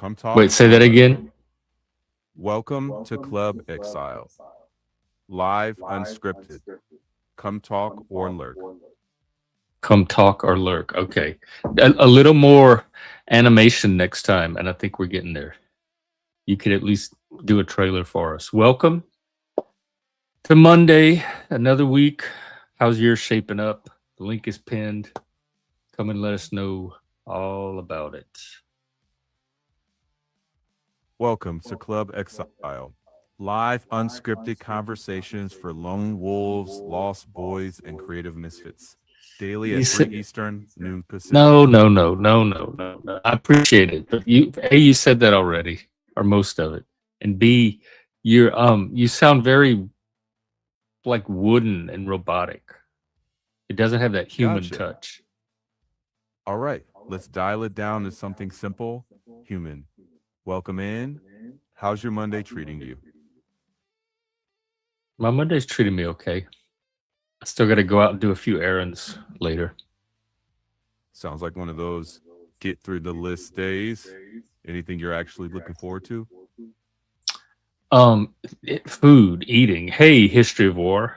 Come talk Wait, say or that lurk. again. Welcome to Club Exile. Live, unscripted. Come talk or lurk. Come talk or lurk. Okay. A little more animation next time, and I think we're getting there. You could at least do a trailer for us. Welcome to Monday, another week. How's yours shaping up? The link is pinned. Come and let us know all about it. Welcome to Club Exile. Live, unscripted conversations for lone wolves, lost boys, and creative misfits. Daily You at 3 said Eastern, noon Pacific. no. I appreciate it, but you said that already, or most of it, and B, you sound very like wooden and robotic. It doesn't have that human Gotcha. touch. All right, let's dial it down to something simple, human. Welcome in. How's your Monday treating you? My Monday's treating me okay. I still got to go out and do a few errands later. Sounds like one of those get through the list days. Anything you're actually looking forward to? Um, Food, eating. Hey, history of war.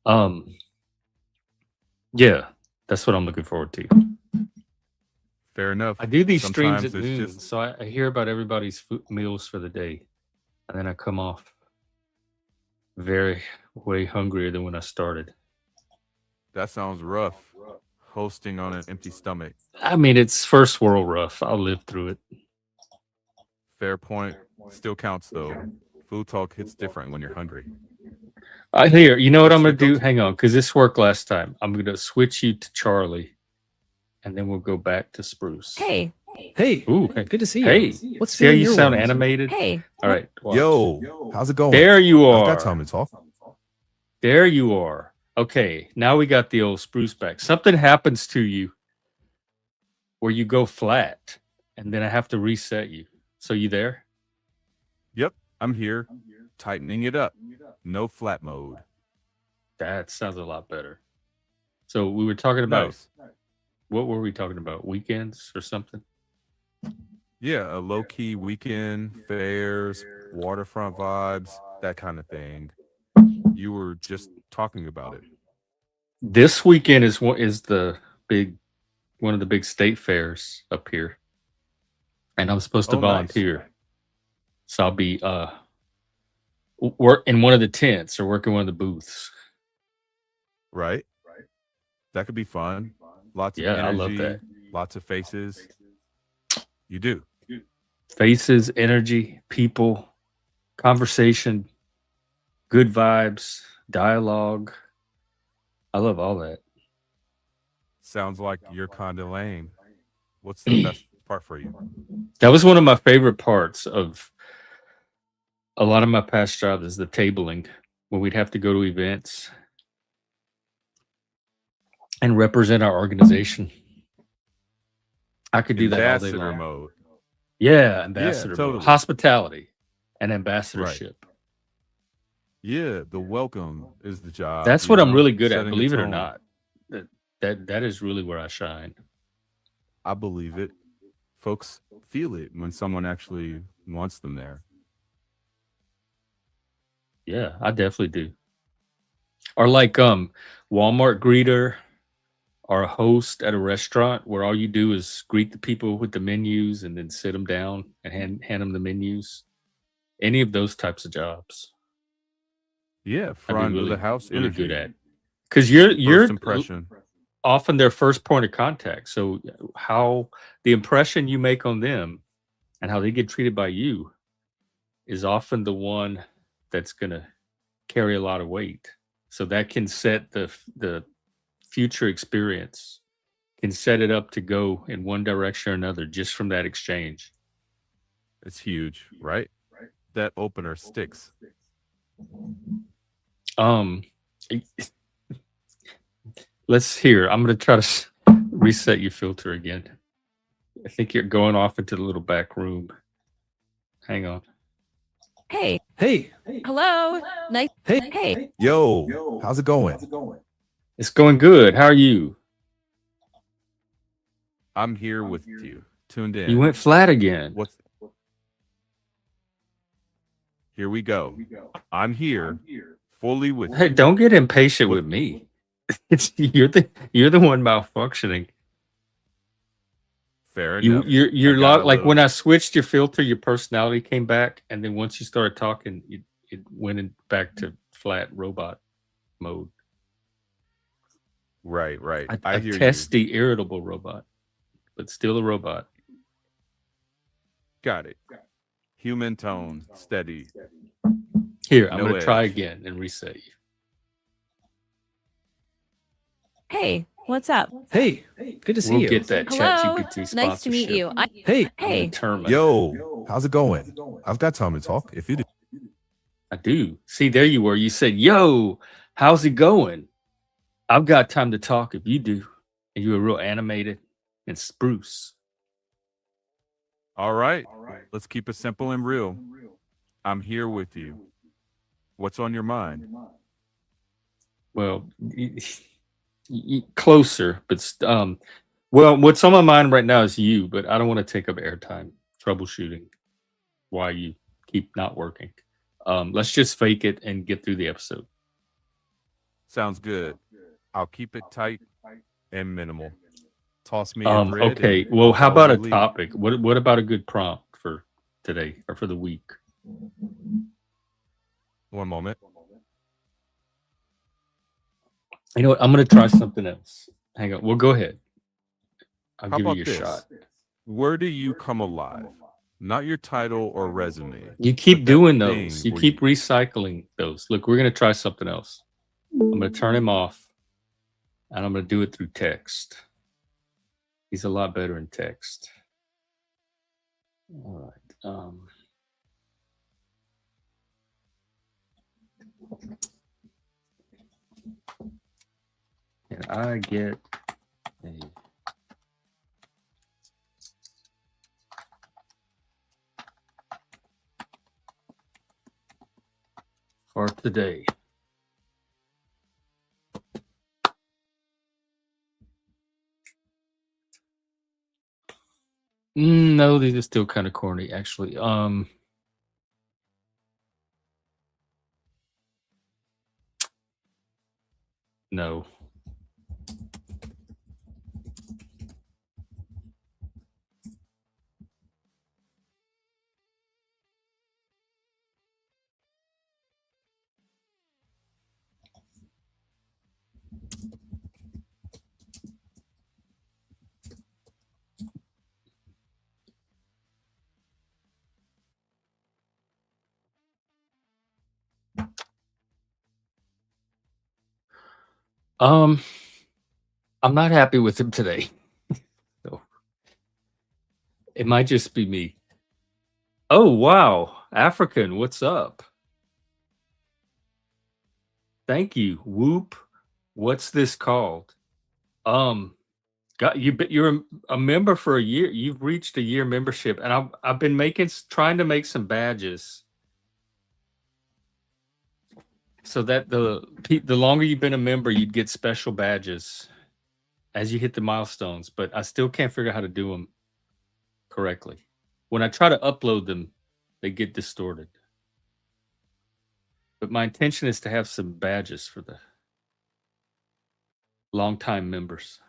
Um, yeah, that's what I'm looking forward to. Fair enough. I do these streams Sometimes at it's noon, just so I hear about everybody's meals for the day, and then I come off very way hungrier than when I started. that sounds rough. Hosting on an empty stomach. I mean, it's first world rough. I'll live through it. Fair point. Still counts though. Food talk hits different when you're hungry. I hear. You know what I'm What's gonna your do? go-to? Hang on, because this worked last time. I'm gonna switch you to Charlie, and then we'll go back to Spruce. Hey, Hey, Ooh, hey, good to see you. hey. What's See how new in you your sound world? animated? hey, All right, watch. Yo, how's it going? There you I've got are. time to talk. There you are. Okay, now we got the old Spruce back. Something happens to you where you go flat, and then I have to reset you. So you there? Yep, I'm here. Tightening it up. No flat mode. That sounds a lot better. So we were talking about Nice. what were we talking about? Weekends or something? Yeah, a low key weekend, fairs, waterfront vibes, that kind of thing. You were just talking about it. This weekend is the big one of the big state fairs up here, and I'm supposed to Oh, nice. volunteer. So I'll be work in one of the tents or work in one of the booths. Right? That could be fun. Lots of Yeah, I love that. energy, lots of faces. You do. Faces, energy, people, conversation, good vibes, dialogue. I love all that. Sounds like you're kind of lame. What's the best part for you? That was one of my favorite parts of a lot of my past jobs is the tabling when we'd have to go to events and represent our organization. I could do that all day Ambassador long. mode. Yeah, Yeah, ambassador mode. totally. Hospitality and Right. ambassadorship. Yeah, the welcome is the job, That's you what I'm know, really good at, setting a believe it or tone. not. That is really where I shine. I believe it. Folks feel it when someone actually wants them there. Yeah, I definitely do. Or like Walmart greeter or a host at a restaurant where all you do is greet the people with the menus and then sit them down and hand them the menus. Any of those types of jobs, Yeah, I'd be front of the house really good energy. at. Because you're First impression. often their first point of contact. So how the impression you make on them and how they get treated by you is often the one that's gonna carry a lot of weight. So that can set the future experience, can set it up to go in one direction or another just from that exchange. It's huge, right? That opener sticks. Um, let's hear. I'm gonna try to reset your filter again. I think you're going off into the little back room. Hang on. hey, Hey, hello, nice, hey, hey, Yo, how's it going? It's going good. How are you? I'm here with you. tuned in. You went flat again. What's Here we go. I'm here fully with Hey, you. don't get impatient What- with me. It's you're the one malfunctioning. Fair You enough. you're I got a like when little I switched your filter, your personality came back, and then once you started talking, it went back to flat robot mode. right. A I hear you. testy, irritable robot, but still a robot. Got it. Human tone, steady, Here, I'm no gonna try edge. again and reset you. Hey, what's up? Hey, good to see We'll you. get that Hello. ChatGPT sponsorship. Nice to meet you. Hey, I'm Hey. determined. Yo, how's it going? I've got time to talk. If you do. I do. See, there you were. You said, "Yo, how's it going? I've got time to talk if you do." And you were real animated and spruce. All right. Let's keep it simple and real. I'm here with you. What's on your mind? Well, closer, but well, what's on my mind right now is you, but I don't want to take up airtime troubleshooting why you keep not working. Let's just fake it and get through the episode. Sounds good. I'll keep it tight and minimal. Toss me a grid. Okay. and Well, I'll how follow about a your lead. topic? What about a good prompt for today or for the week? One moment. You know what? I'm gonna try something else. Hang on. Well, go ahead. I'll How give you about your this? shot. Where do you come alive? Not your title or resume. You keep but that doing thing those. You where keep recycling those. Look, we're gonna try something else. I'm gonna turn him off, and I'm gonna do it through text. He's a lot better in text. All right. Can I get a for today? No, these are still kind of corny, actually. No. I'm not happy with him today. So it might just be me. Oh wow, African, what's up? Thank you. Whoop. What's this called? Got you. You're a member for a year. You've reached a year membership, and I've been trying to make some badges, so that the longer you've been a member, you'd get special badges as you hit the milestones. But I still can't figure out how to do them correctly. When I try to upload them, they get distorted. But my intention is to have some badges for the longtime members.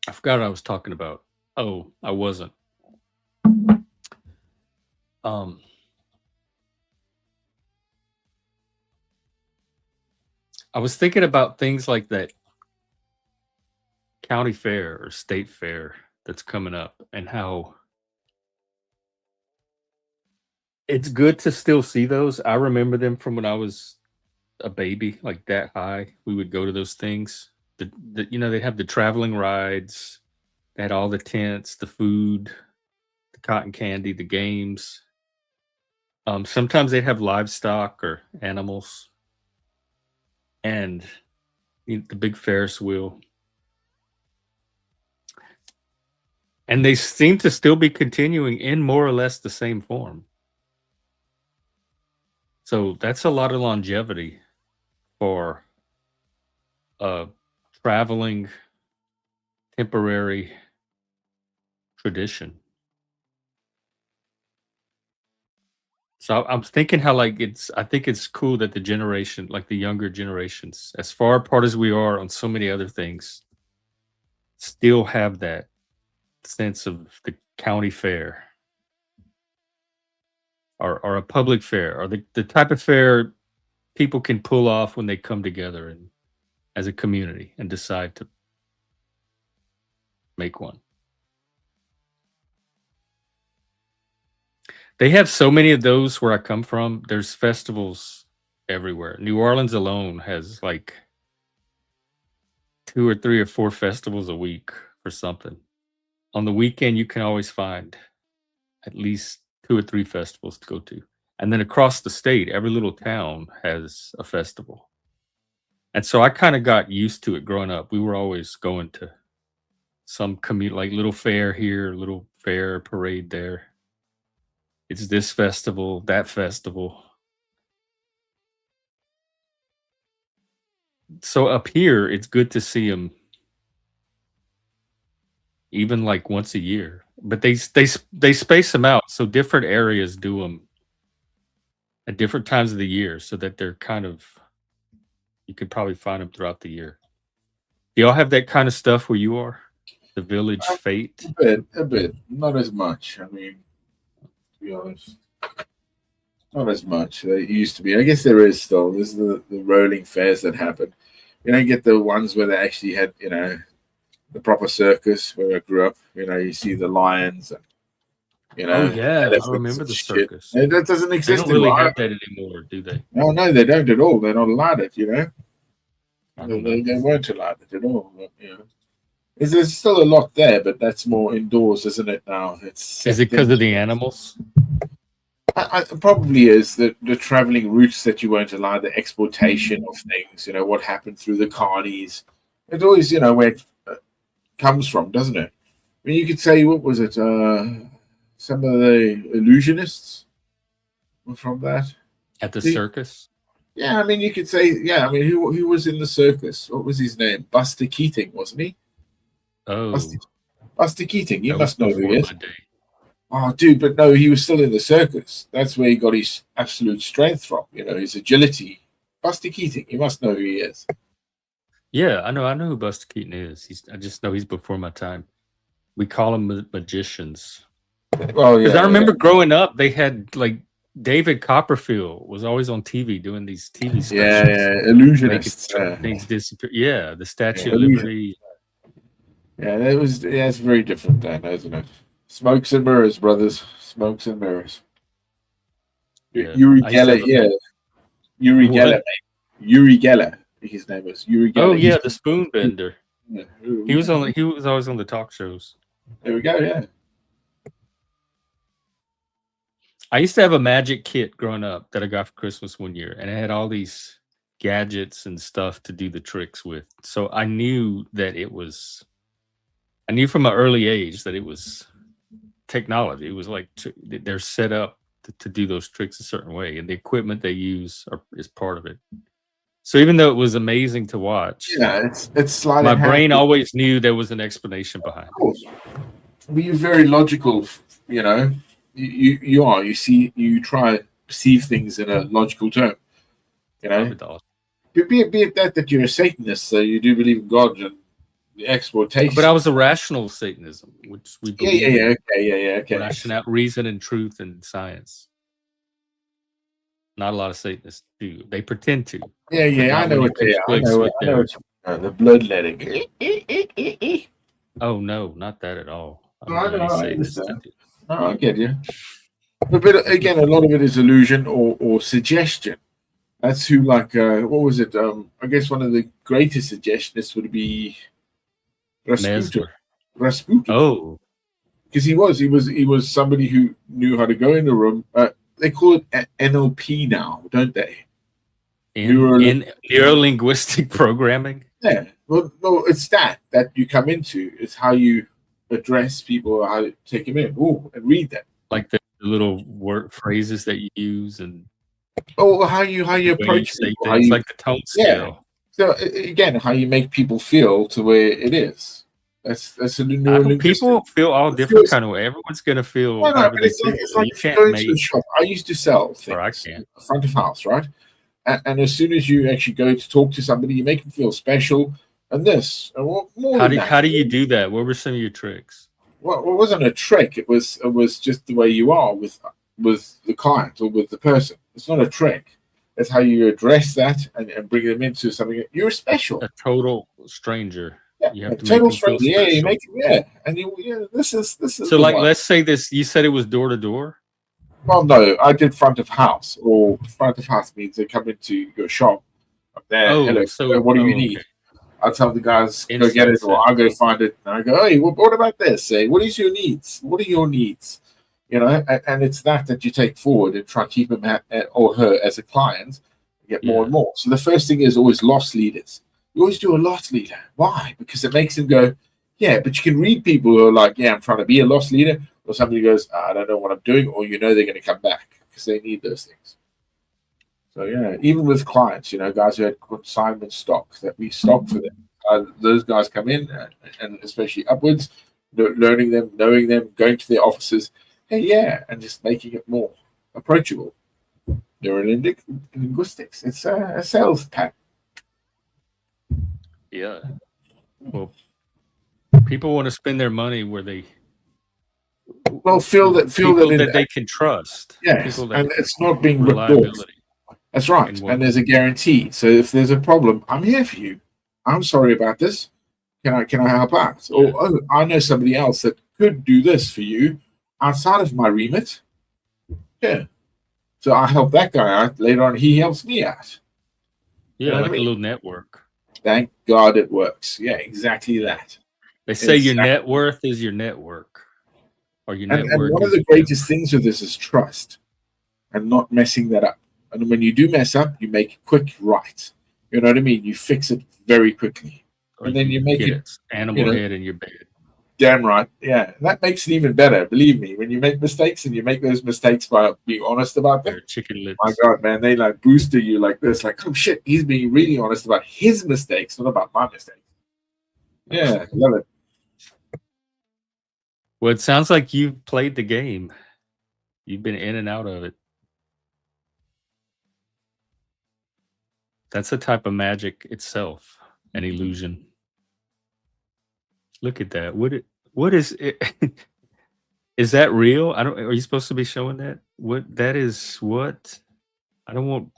I forgot what I was talking about. Oh, I wasn't. I was thinking about things like that county fair or state fair that's coming up, and how it's good to still see those. I remember them from when I was a baby, like that high. We would go to those things. They have the traveling rides. They had all the tents, the food, the cotton candy, the games. Sometimes they'd have livestock or animals, and the big Ferris wheel. And they seem to still be continuing in more or less the same form. So that's a lot of longevity for a traveling temporary tradition. So I'm thinking how like I think it's cool that the generation, like the younger generations, as far apart as we are on so many other things, still have that sense of the county fair or a public fair or the type of fair people can pull off when they come together and as a community and decide to make one. They have so many of those where I come from. There's festivals everywhere. New Orleans alone has like 2 or 3 or 4 festivals a week for something. On the weekend, you can always find at least 2 or 3 festivals to go to. And then across the state, every little town has a festival. And so I kind of got used to it growing up. We were always going to some like little fair here, little fair parade there. It's this festival, that festival. So up here, it's good to see them even like once a year. But they space them out so different areas do them at different times of the year, so that they're kind of you could probably find them throughout the year. Do y'all have that kind of stuff where you are? The village fete? A bit, not as much. I mean, to be honest, not as much. It used to be. I guess there is still. There's the rolling fairs that happen. You don't get the ones where they actually had, the proper circus where I grew up. You see the lions and, Oh yeah, I elephants remember and the shit. circus. And that doesn't They exist don't really anymore. have that anymore, do they? No, they don't at all. They're not allowed it. I don't know. They weren't allowed it at all. But, there's still a lot there, but that's more indoors, isn't it? Now Is it because of the animals? I probably is the traveling routes that you weren't allowed, the exportation of things. What happened through the carnies. It always, where it comes from, doesn't it? I mean, you could say, what was it? Some of the illusionists were from that. At the circus? Yeah, I mean, you could say, yeah. I mean, who was in the circus? What was his name? Buster Keating, wasn't he? Oh, Buster Keating. You that must was know who before he is. my day. Oh, dude, but no, he was still in the circus. That's where he got his absolute strength from. His agility. Buster Keating. You must know who he is. Yeah, I know who Buster Keaton is. I just know he's before my time. We call them magicians. Well, yeah. Because I remember growing up, they had like David Copperfield was always on TV doing these TV specials. Yeah, illusionists. Things disappear. Yeah, the Statue of illusion. Liberty. Yeah, it's very different then, isn't it? Smokes and mirrors, brothers. Smokes and mirrors. Yeah. Uri Geller, yeah. Uri Geller, mate. Uri Geller. His name was Uri Geller. Oh yeah, the spoon bender. Yeah. He was always on the talk shows. There we go, yeah. I used to have a magic kit growing up that I got for Christmas one year, and it had all these gadgets and stuff to do the tricks with. So I knew from an early age that it was technology. It was like they're set up to do those tricks a certain way, and the equipment they use is part of it. So even though it was amazing to watch, yeah, it's slightly. My brain always knew there was an explanation behind it. Of course, but you're very logical. You try to perceive things in a logical term. Be it that you're a Satanist, so you do believe in God and the exploitation. But I was a rational Satanism, which we believe. Okay. Rational, reason and truth and science. Not a lot of Satanists do. They pretend to. Yeah. I know what they are. I know the bloodletting. Oh no, not that at all. I get you. But again, a lot of it is illusion or suggestion. That's who, like, what was it? I guess one of the greatest suggestionists would be Rasputin. Oh, because he was somebody who knew how to go in a room. They call it NLP now, don't they? In neuro-linguistic programming. Yeah, well, no, it's that you come into. It's how you address people, how to take them in, and read them. Like the little word phrases that you use, and how you approach people. It's like the tone scale. So again, how you make people feel to where it is. That's a neurolinguistic. People feel all different kind of way. Everyone's gonna feel No, however but they it's feel. like You if you can't go into a make, shop. I used to sell or I things can't. front of house, right? And as soon as you actually go to talk to somebody, you make them feel special. And this, and more How than do that. how do you do that? What were some of your tricks? Well, it wasn't a trick. It was just the way you are with the client or with the person. It's not a trick. It's how you address that and bring them into something. You're special. A total stranger. Yeah, You have to make total them feel stranger. Yeah, you special. make and this is So, the like, one. let's say this. You said it was door to door. Well, no, I did front of house, or front of house means they come into your shop. I'm there. Hello, what do you need? Okay. I tell the guys go Instant get it, or sales. I'll go find it. And I go, hey, what about this? Say, what is your needs? What are your needs? You know, and it's that you take forward and try to keep him or her as a client, get more and more. So the first thing is always loss leaders. You always do a loss leader. Why? Because it makes them go, yeah. But you can read people who are like, yeah, I'm trying to be a loss leader, or somebody goes, I don't know what I'm doing, or they're going to come back because they need those things. So yeah, even with clients, guys who had consignment stock that we stock for them, those guys come in and especially upwards, learning them, knowing them, going to their offices, and just making it more approachable. Neurolinguistics. It's a sales pattern. Yeah. Well, people want to spend their money where they feel that they can trust. Yes, People that and it's not being ripped off. reliability. That's right, and there's a guarantee. So if there's a problem, I'm here for you. I'm sorry about this. Can I help out? Yeah. Or I know somebody else that could do this for you outside of my remit. Yeah. So I help that guy out. Later on, he helps me out. Yeah, like a little network. Thank God it works. Yeah, exactly that. They say your net worth is your network. Or your network. And one of the greatest things with this is trust and not messing that up. And when you do mess up, you make it quick right. You know what I mean? You fix it very quickly. Or and then you make it animal head in your bed. Damn right. Yeah. And that makes it even better. Believe me, when you make mistakes and you make those mistakes by being honest about them. Chicken lips. My God, man, they like booster you like this. Like, oh shit, he's being really honest about his mistakes, not about my mistakes. Yeah, love it. Well, it sounds like you've played the game. You've been in and out of it. That's a type of magic itself, an illusion. Look at that. What is it? Is that real? Are you supposed to be showing that? That is what? I don't want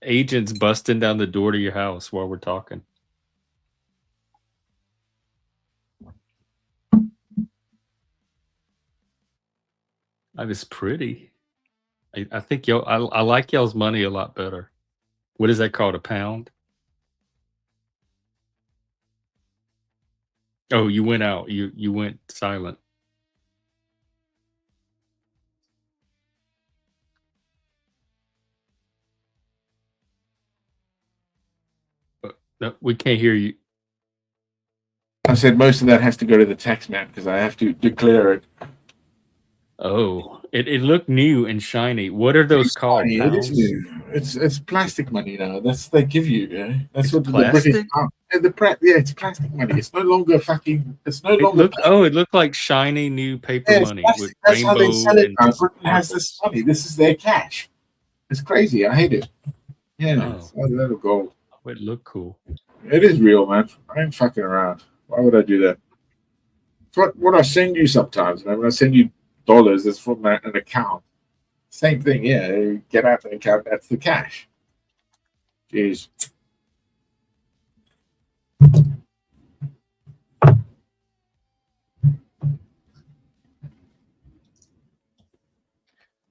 agents busting down the door to your house while we're talking. That is pretty. I think I like y'all's money a lot better. What is that called? A pound? Oh, you went out. You went silent. No, we can't hear you. I said most of that has to go to the tax man because I have to declare it. Oh, it looked new and shiny. What are those called? It is new. It's plastic money now. That's what they give you. Yeah? That's what plastic? the British. It's plastic money. It's no longer fucking. It's no longer. It looked like shiny new paper money with that's how they sell it now. Britain has sparkles. this money. This is their cash. It's crazy. I hate it. Yeah, it's a little gold. Oh, it looked cool. It is real, man. I ain't fucking around. Why would I do that? It's what I send you sometimes, man. When I send you dollars, it's from an account. Same thing, yeah. You get out the account, that's the cash. Jeez.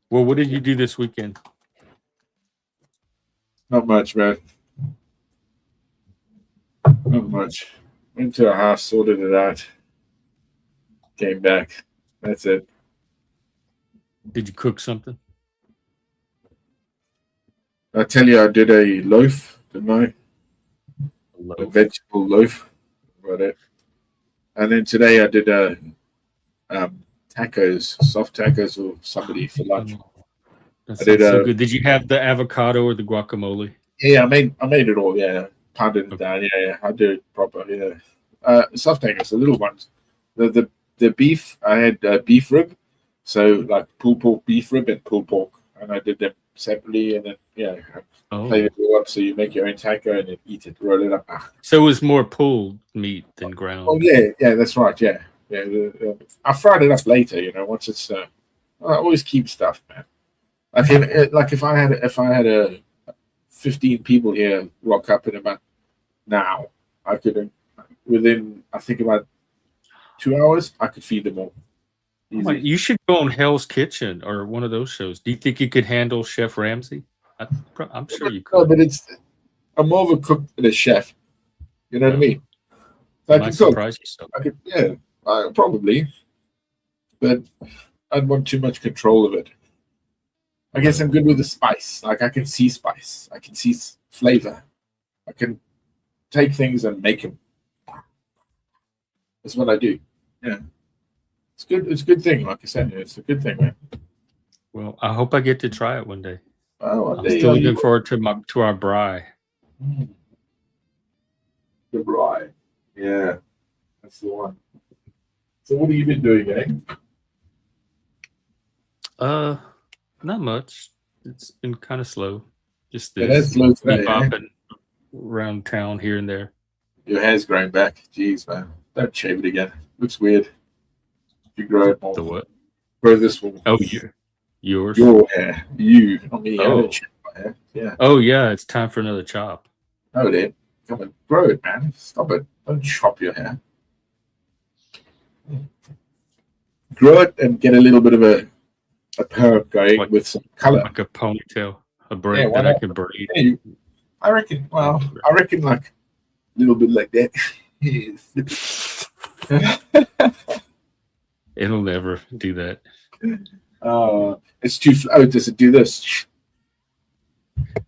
Well, what did you do this weekend? Not much, man. Not much. Went to a house, sorted it out. Came back. That's it. Did you cook something? I tell you, I did a loaf, didn't I? A vegetable loaf. About it. And then today I did tacos, soft tacos for somebody for lunch. That sounds so good. Did you have the avocado or the guacamole? Yeah, I made it all. Yeah, pounded it down. Yeah, I do it proper. Yeah, soft hangers, the little ones. The beef. I had beef rib, so like pulled pork, beef rib, and pulled pork, and I did them separately, and then I plate it all up. So you make your own taco and then eat it, roll it up. So it was more pulled meat than ground. Oh yeah, that's right. Yeah. I fried it up later. Once it's. I always keep stuff, man. Like if I had a 15 people here rock up in about now, I could within I think about 2 hours I could feed them all. Oh, you should go on Hell's Kitchen or one of those shows. Do you think you could handle Chef Ramsay? I'm sure you could. No, but I'm more of a cook than a chef. You know what I mean? So I can cook. Surprise yourself. Probably, but I'd want too much control of it. I guess I'm good with the spice. Like I can see spice, I can see flavor. I can take things and make them. That's what I do. Yeah, it's good. It's a good thing. Like I said, it's a good thing, man. Well, I hope I get to try it one day. Oh, I'm still looking forward to our braai. The braai. Yeah, that's the one. So what have you been doing, Not much. It's been kind of slow. Just that's slow today, bopping around town here and there. Your hair's growing back. Jeez, man. Don't shave it again. Looks weird. You grow it more. The what? Grow this one. Oh, yours. Your hair. You. Not me. Oh. I don't shave my hair. Yeah. Oh, yeah. It's time for another chop. No, then. Come on. Grow it, man. Stop it. Don't chop your hair. Grow it and get a little bit of a perm going with some color. Like a ponytail. A braid that I can braid. Yeah, I reckon like a little bit like that. It'll never do that. It's too. Oh, does it do this?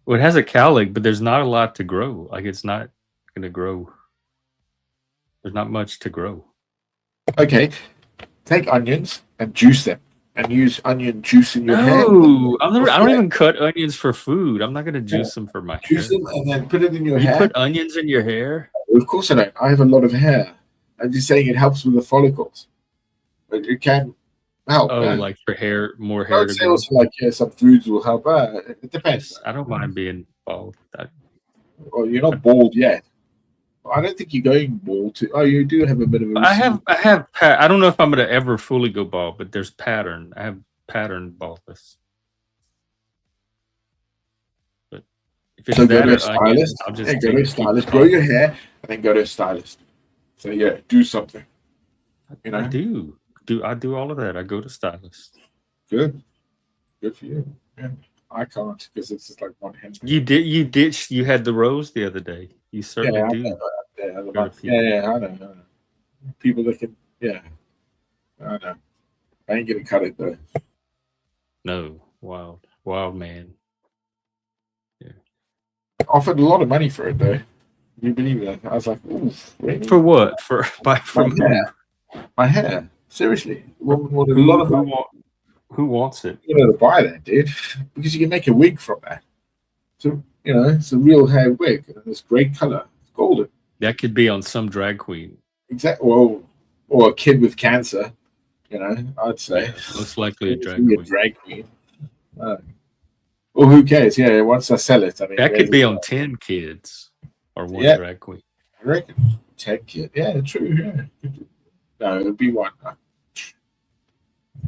Well, it has a cowlick, but there's not a lot to grow. Like it's not going to grow. There's not much to grow. Okay, take onions and juice them, and use onion juice in your hair. No, I don't even cut onions for food. I'm not going to juice them for my hair. Juice them and then put it in your hair. You put onions in your hair? Of course I don't. I have a lot of hair. I'm just saying it helps with the follicles. But it can help. Oh, man. like for hair, more hair. I would say also like some foods will help. It depends. I don't mind being bald. Well, you're not bald yet. I don't think you're going bald. Oh, you do have a bit of a. I have. I don't know if I'm going to ever fully go bald, but there's pattern. I have pattern baldness. But if it's so go to a onion, stylist. I'll just go to a stylist. Grow your hair and then go to a stylist. So yeah, do something. You know. I do all of that. I go to stylist. Good for you. Yeah. I can't because it's just like one hand. You did. You had the rose the other day. You certainly do. I know. People that can. Yeah. I know. I ain't gonna cut it though. No, wild man. Yeah. Offered a lot of money for it though. You believe that? I was like, ooh, really? For what? For my hair. My hair. Seriously, woman wanted a lot of money. Who wants it? You know to buy that, dude, because you can make a wig from that. So it's a real hair wig, and it's great color. It's golden. That could be on some drag queen. Exactly. Well, or a kid with cancer. I'd say most likely a drag queen. Well, who cares? Yeah, once I sell it, I mean that could be on 10 kids or one drag queen. I reckon 10 kids. Yeah, true. Yeah. No, it'd be one.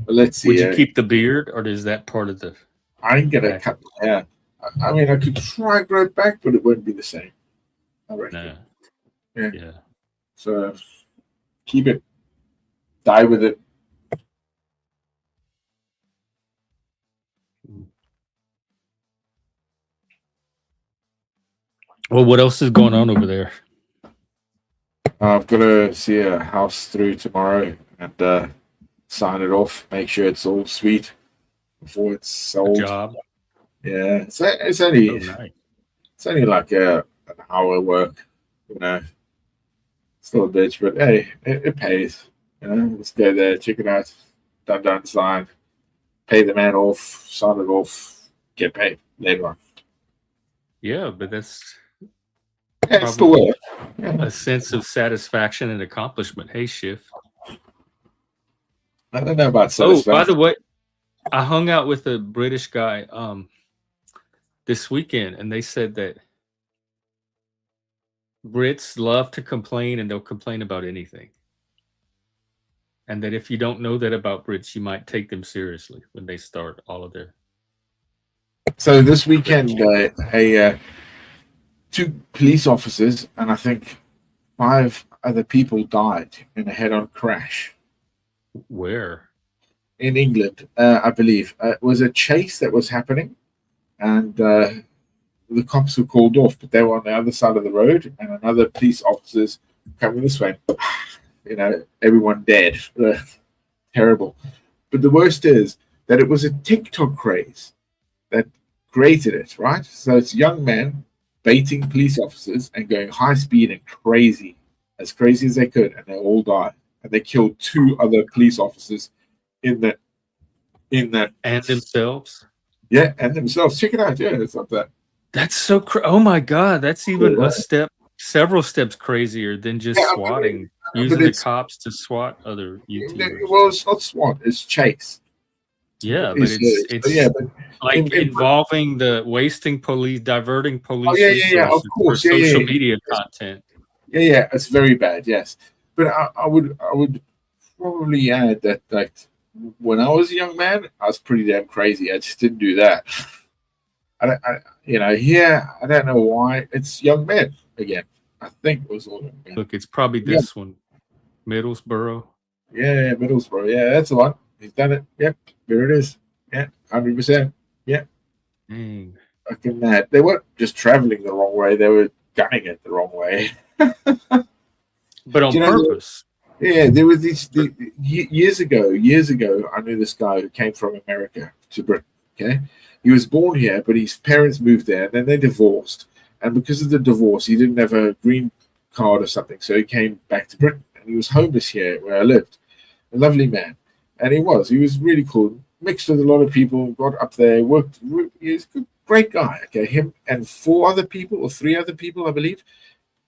But let's see. Would you keep the beard, or is that part of the? I ain't gonna cut my hair. I mean, I could try and grow it back, but it wouldn't be the same. I reckon. No. Yeah. So keep it. Die with it. Well, what else is going on over there? I'm gonna see a house through tomorrow and sign it off. Make sure it's all sweet before it's sold. Good job. Yeah, it's only nice. It's only like an hour work. Still a bitch, but hey, it pays. Let's go there, check it out, done, sign, pay the man off, sign it off, get paid later on. Yeah, but that's Yeah, it's the probably work. Yeah. a sense of satisfaction and accomplishment. Hey, Schiff. I don't know about Oh, by satisfaction. the way, I hung out with a British guy this weekend, and they said that Brits love to complain, and they'll complain about anything. And that if you don't know that about Brits, you might take them seriously when they start all of their. So this weekend, two police officers and I think 5 other people died in a head-on crash Where? in England, I believe. It was a chase that was happening, and the cops were called off, but they were on the other side of the road, and another police officers coming this way. Everyone dead. Terrible. But the worst is that it was a TikTok craze that created it, right? So it's young men baiting police officers and going high speed and as crazy as they could, and they all died. And they killed 2 other police officers in that And themselves. yeah, and themselves. Check it out. Yeah, it's not that. That's so oh my god, that's even Cool, a right? step, several steps crazier than just Yeah, swatting, but using the it's cops to swat other YouTubers. well, it's not SWAT, it's chase. Yeah, but Yeah, it's but like involving the wasting police, diverting police yeah, of resources for course, social media content. yeah, it's very bad. Yes, but I would probably add that like when I was a young man, I was pretty damn crazy. I just didn't do that. Here I don't know why it's young men again. I think it was all young men. Look, it's probably Yeah. this one, Middlesbrough. Yeah, Middlesbrough. Yeah, that's the one. He's done it. Yep, there it is. Yeah, 100%. Yeah, Dang. fucking mad. They weren't just traveling the wrong way; they were gunning it the wrong way. But on Do you know, purpose. Yeah, there was years ago. Years ago, I knew this guy who came from America to Britain. Okay, he was born here, but his parents moved there, and then they divorced. And because of the divorce, he didn't have a green card or something, so he came back to Britain, and he was homeless here where I lived. A lovely man, and he was really cool. Mixed with a lot of people, got up there, worked. He was a great guy. Okay, him and 4 other people or 3 other people, I believe,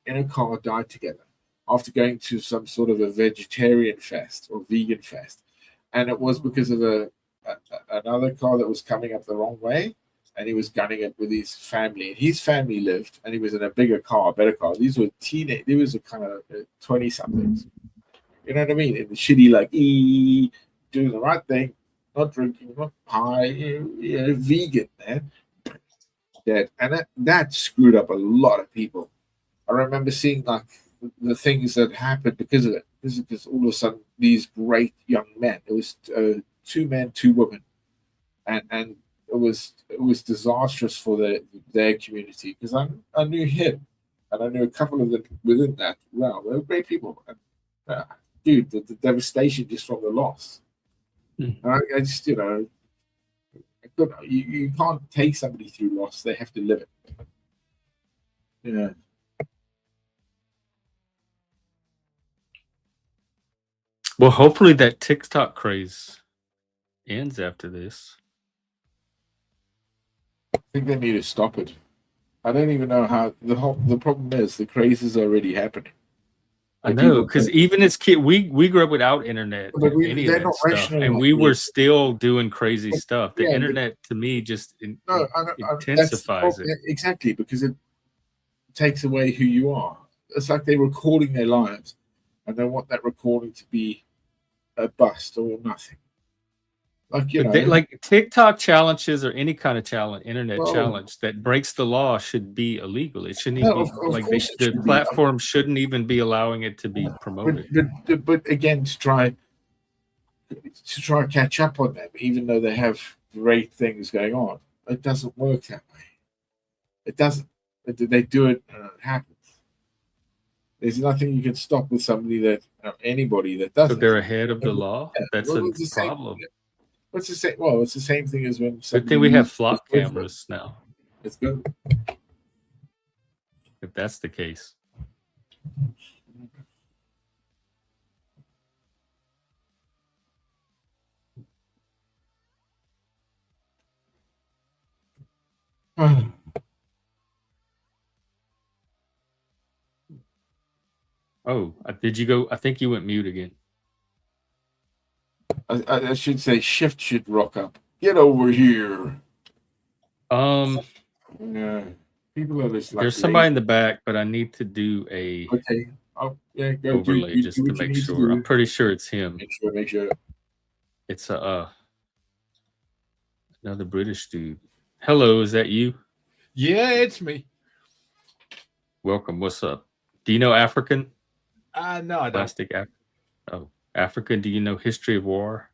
in a car died together after going to some sort of a vegetarian fest or vegan fest, and it was because of another car that was coming up the wrong way, and he was gunning it with his family. And his family lived, and he was in a bigger car, a better car. These were teenage. There was a kind of 20 somethings. You know what I mean? In the shitty doing the right thing, not drinking, not high, vegan, man. And that screwed up a lot of people. I remember seeing like the things that happened because of it. Because all of a sudden these great young men. It was 2 men, 2 women, and it was disastrous for their community. Because I knew him, and I knew a couple of them within that realm. They were great people. And, dude, the devastation just from the loss. And I just you can't take somebody through loss. They have to live it. Yeah. Well, hopefully that TikTok craze ends after this. I think they need to stop it. I don't even know how the problem is the craze is already happening. I Like, know, people because think- even as kid, we grew up without internet, But any of they're that not stuff, rational and enough we to were do- still doing crazy stuff. The Yeah, but- internet, to me, just No, that's the intensifies problem. it. Exactly, because it takes away who you are. It's like they're recording their lives, and they want that recording to be a bust or nothing. Like But like TikTok challenges or any kind of challenge, internet Well- challenge that breaks the law should be illegal. It shouldn't No, even be of like course it the should be. platform shouldn't even be allowing it to be promoted. But again, to try catch up on them, even though they have great things going on, it doesn't work that way. It doesn't. They do it, and it happens. There's nothing you can stop with somebody anybody that does So it. they're ahead of the law. Yeah, That's well, a it's the same- problem. What's the same? Well, it's the same thing as when Good somebody thing we have uses- flock cameras now. It's good. If that's the case. Oh, did you go? I think you went mute again. I should say shift should rock up. Get over here. Yeah. People are just like There's somebody in the back, but I need to do a okay. Oh yeah, go overlay do just to what you make need sure. to I'm do. pretty sure it's him. Make sure. It's another British dude. Hello, is that you? Yeah, it's me. Welcome. What's up? Do you know African? No, I don't. Plastic Oh, African. Do you know history of war?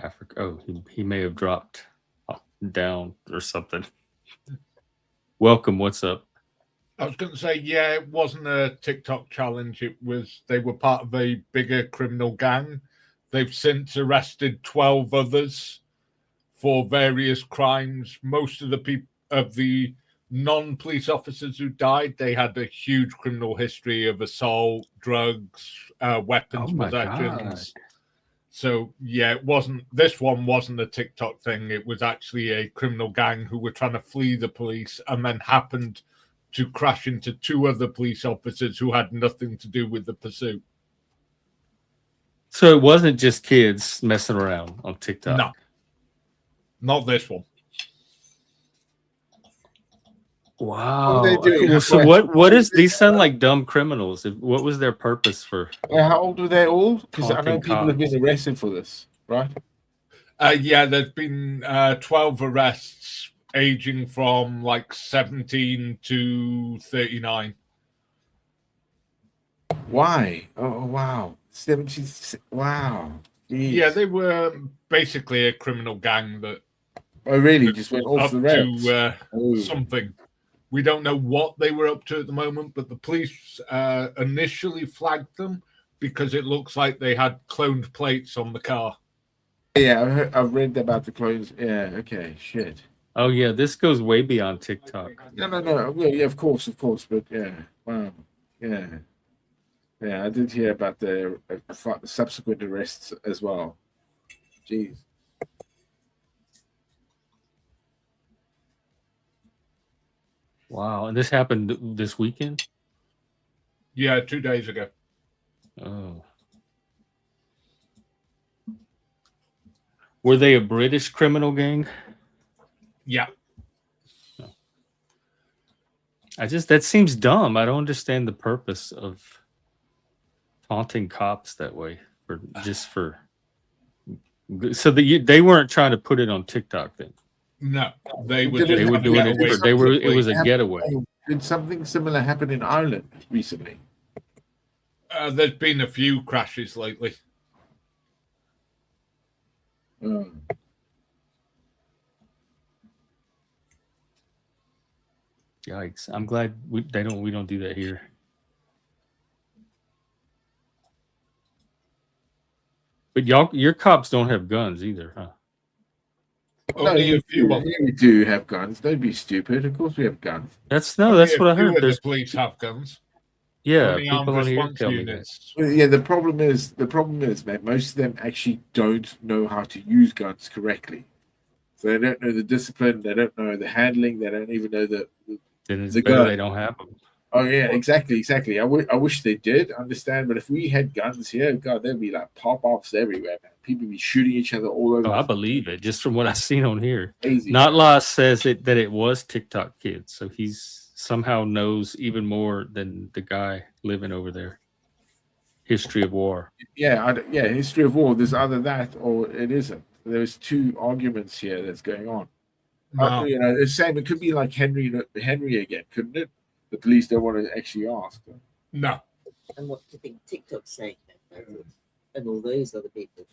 Africa. Oh, he may have dropped down or something. Welcome. What's up? I was going to say, yeah, it wasn't a TikTok challenge. They were part of a bigger criminal gang. They've since arrested 12 others for various crimes. Most of the non-police officers who died, they had a huge criminal history of assault, drugs, weapons possessions. God. So yeah, this one wasn't a TikTok thing. It was actually a criminal gang who were trying to flee the police and then happened to crash into 2 other police officers who had nothing to do with the pursuit. So it wasn't just kids messing around on TikTok. No, not this one. Wow. What are they doing? So what is these sound like dumb criminals? What was their purpose for? How old are they all? Because I know Taunting people have cops. been arrested for this, right? Yeah, there's been 12 arrests aging from like 17 to 39. Why? Oh wow. 70. Wow. Jeez. Yeah, they were basically a criminal gang that Oh really? Just went off up the rails. to something. We don't know what they were up to at the moment, but the police initially flagged them because it looks like they had cloned plates on the car. Yeah, I've read about the clones. Yeah, okay, shit. Oh yeah, this goes way beyond TikTok. No. Well, yeah, of course, but yeah, wow, yeah, I did hear about the subsequent arrests as well. Jeez. Wow, and this happened this weekend? Yeah, 2 days ago. Oh. Were they a British criminal gang? Yeah. That seems dumb. I don't understand the purpose of taunting cops that way so they weren't trying to put it on TikTok then. No, they were They were doing it. It was a getaway. Did something similar happen in Ireland recently? There's been a few crashes lately. Yikes! I'm glad we don't do that here. But your cops don't have guns either, huh? Only a few of them. We do have guns. Don't be stupid. Of course we have guns. That's Only what I a few heard. of There's the police have guns. yeah, Only armed people on here response tell me that. units. Yeah, the problem is, man, most of them actually don't know how to use guns correctly. So they don't know the discipline, they don't know the handling, they don't even know Then it's the better gun. they don't have them. Oh yeah, exactly. I wish they did understand, but if we had guns here, God, there'd be like pop-offs everywhere, man. People be shooting each other all over. Oh, I believe it just from what I've seen on here. Crazy. Not Law says that it was TikTok kids, so he's somehow knows even more than the guy living over there. History of war. Yeah, history of war. There's either that or it isn't. There's 2 arguments here that's going on. No. The same. It could be like Henry again, couldn't it? The police don't want to actually ask. No. And what do you think TikTok's saying then? And all those other people?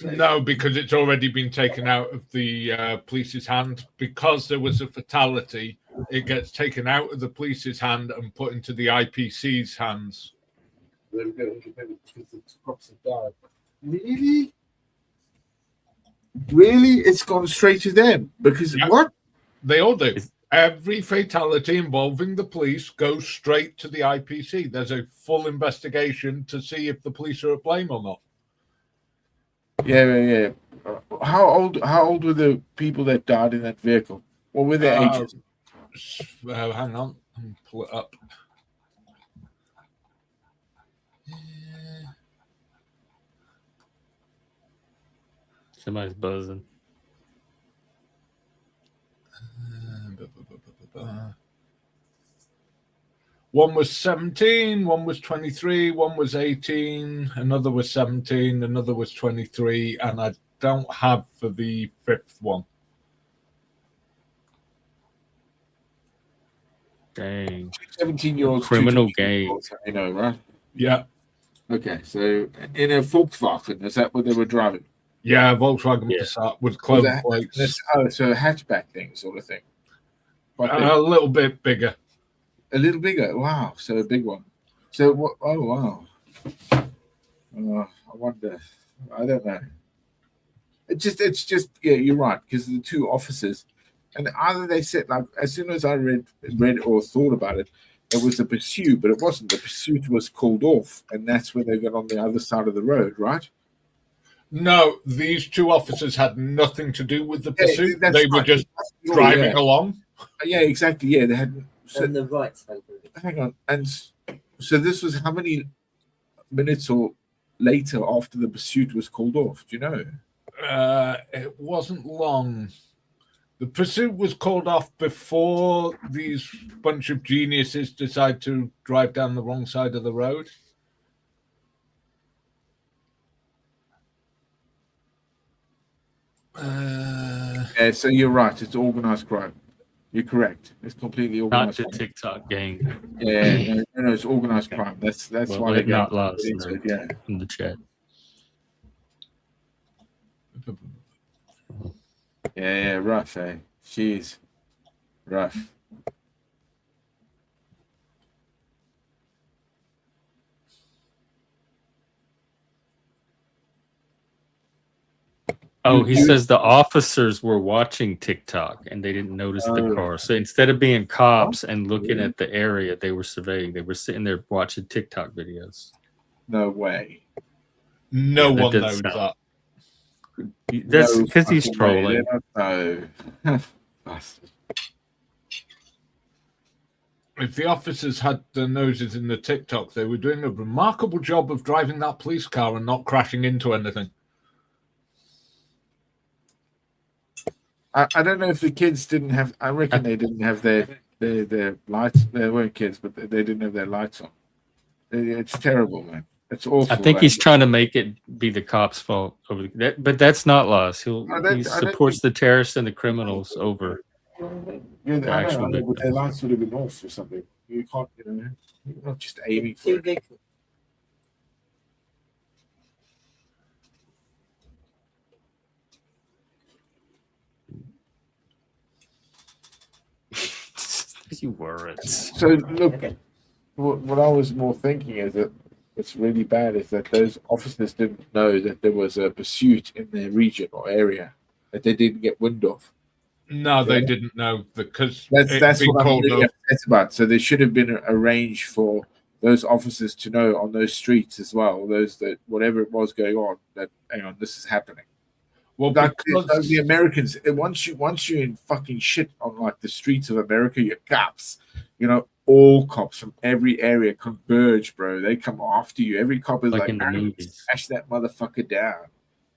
No, because it's already been taken out of the police's hand. Because there was a fatality, it gets taken out of the police's hand and put into the IPC's hands. Really? Really? It's gone straight to them because Yeah. what? They all do. Every fatality involving the police goes straight to the IPC. There's a full investigation to see if the police are at blame or not. Yeah. How old were the people that died in that vehicle? What were their ages? Hang on, let me pull it up. Somebody's buzzing. One was 17, one was 23, one was 18, another was 17, another was 23, and I don't have for the fifth one. Dang. 17-year-olds. Criminal game. You know, right? Yeah. Okay, so in a Volkswagen, is that what they were driving? Yeah, Volkswagen Yeah. Passat with closed plates. Oh, so a hatchback thing, sort of thing. A little bit bigger. A little bigger. Wow, so a big one. So what? Oh wow. I wonder. I don't know. It's just. Yeah, you're right. Because the two officers, and either they said like as soon as I read or thought about it, it was a pursuit, but it wasn't. The pursuit was called off, and that's when they got on the other side of the road, right? No, these two officers had nothing to do with the pursuit. Yeah, they were just driving along. Yeah, exactly. Yeah, they had. So, on the right side. hang on, and so this was how many minutes or later after the pursuit was called off? Do you know? It wasn't long. The pursuit was called off before these bunch of geniuses decide to drive down the wrong side of the road. Yeah, so you're right. It's organized crime. You're correct. It's completely Not organized the crime. TikTok gang. Yeah, no, it's organized crime. That's Well, why they they got got lost into it. Yeah. in the chat. Yeah, rough, eh? Jeez, rough. Oh, he says the officers were watching TikTok and they didn't notice the car. So instead of being cops and looking at the area they were surveying, they were sitting there watching TikTok videos. No way. No Yeah, one knows that. That's because he's trolling. No. If the officers had their noses in the TikTok, they were doing a remarkable job of driving that police car and not crashing into anything. I don't know if the kids didn't have. I reckon they didn't have their lights. They weren't kids, but they didn't have their lights on. It's terrible, man. It's awful. I think he's trying to make it be the cops' fault over that, but that's not Loss. He supports the terrorists and the criminals over the actual but their lights would have been off or something. You can't, you're not just aiming for it. You weren't. So look, what I was more thinking is that what's really bad is that those officers didn't know that there was a pursuit in their region or area that they didn't get wind of. No, they didn't know because that's what I'm really upset about. So there should have been arranged for those officers to know on those streets as well. Those that whatever it was going on, that hang on, this is happening. Well, like the Americans, once you're in fucking shit on like the streets of America, you're cops. All cops from every area converge, bro. They come after you. Every cop is like in the movies. Smash that motherfucker down.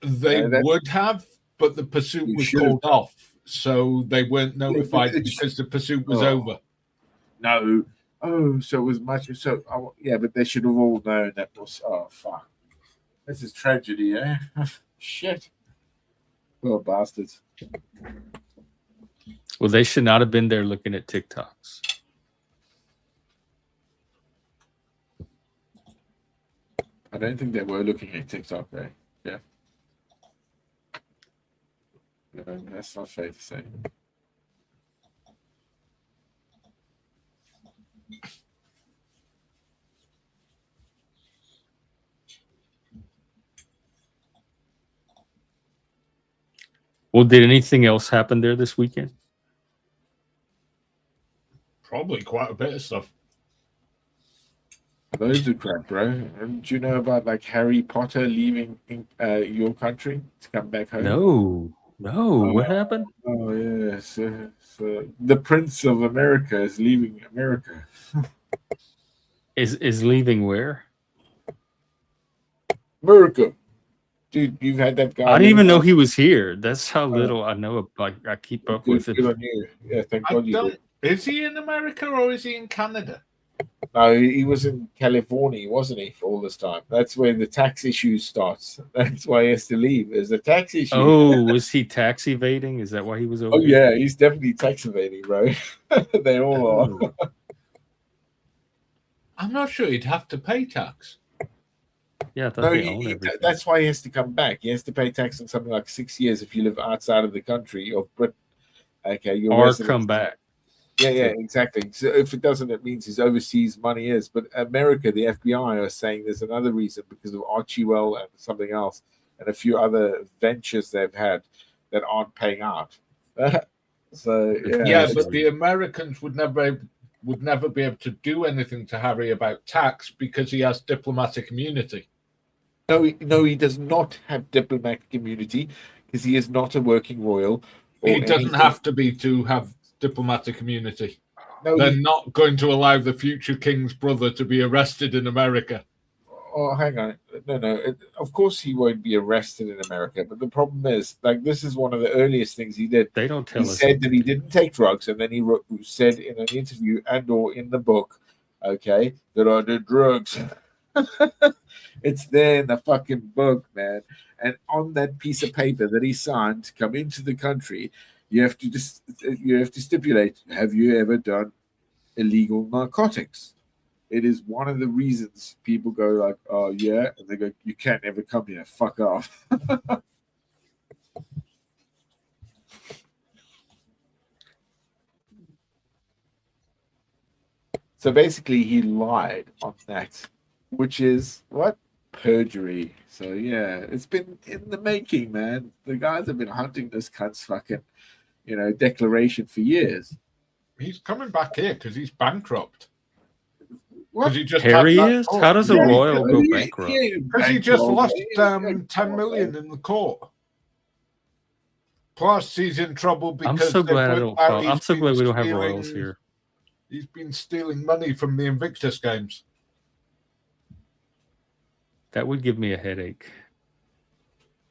They would have, but the pursuit was called off, so they weren't notified because the pursuit was over. No. Oh, so it was much. So yeah, but they should have all known that was. Oh fuck! This is tragedy, eh? Shit. Poor bastards. Well, they should not have been there looking at TikToks. I don't think they were looking at TikTok, eh? Yeah. No, that's not fair to say. Well, did anything else happen there this weekend? Probably quite a bit of stuff. Loads of crap, bro. Do you know about like Harry Potter leaving your country to come back home? No. No, what happened? Oh yeah, so the Prince of America is leaving America. Is leaving where? America, dude, you've had that guy. I didn't even living know he was here. That's how Oh. little I know. Like I keep up Good, with it. good on you. Yeah, thank I God you don't. did. Is he in America or is he in Canada? No, he was in California, wasn't he, for all this time? That's where the tax issue starts. That's why he has to leave. There's a tax issue. Oh, was he tax evading? Is that why he was over Oh here? yeah, he's definitely tax evading, bro. They all are. Oh. I'm not sure he'd have to pay tax. Yeah, I thought No, they own everything. that's why he has to come back. He has to pay tax on something like 6 years if you live outside of the country or Britain. Okay, your Or residence. come back. Yeah, exactly. So if it doesn't, it means his overseas money is. But America, the FBI are saying there's another reason because of Archewell and something else and a few other ventures they've had that aren't paying out. So Yeah, but the Americans would never be able to do anything to Harry about tax because he has diplomatic immunity. No, he does not have diplomatic immunity because he is not a working royal. He doesn't have to be to have diplomatic immunity. No, They're not going to allow the future king's brother to be arrested in America. Oh, hang on. No. Of course he won't be arrested in America. But the problem is, like, this is one of the earliest things he did. They don't tell He us. said that he didn't take drugs, and then he said in an interview and/or in the book, okay, that I did drugs. It's there in the fucking book, man. And on that piece of paper that he signed to come into the country, you have to stipulate: have you ever done illegal narcotics? It is one of the reasons people go like, "Oh yeah," and they go, "You can't ever come here. Fuck off." So basically, he lied on that, which is what? Perjury. So yeah, it's been in the making, man. The guys have been hunting this cunt's fucking, declaration for years. He's coming back here because he's bankrupt. What? Because he just Harry had that is? court. How does a royal go bankrupt? Because he just lost 10 million in the court. Plus, he's in trouble because I'm so glad I don't. I'm so glad we don't have stealing- royals here. He's been stealing money from the Invictus games. That would give me a headache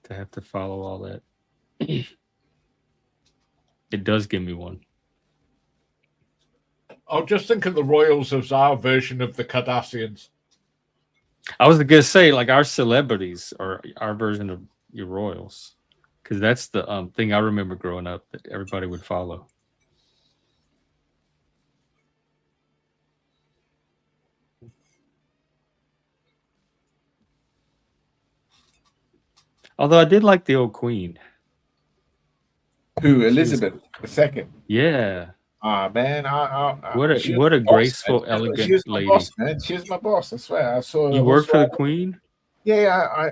to have to follow all that. It does give me one. I'll just think of the royals as our version of the Cardassians. I was gonna say, like, our celebrities are our version of your royals, because that's the thing I remember growing up that everybody would follow. Although I did like the old queen. Who? Elizabeth II. Yeah. Man, What she a was my boss, graceful, man. elegant She was my lady. boss, man. She was my boss. I swear. I saw her. You worked for the queen? Yeah,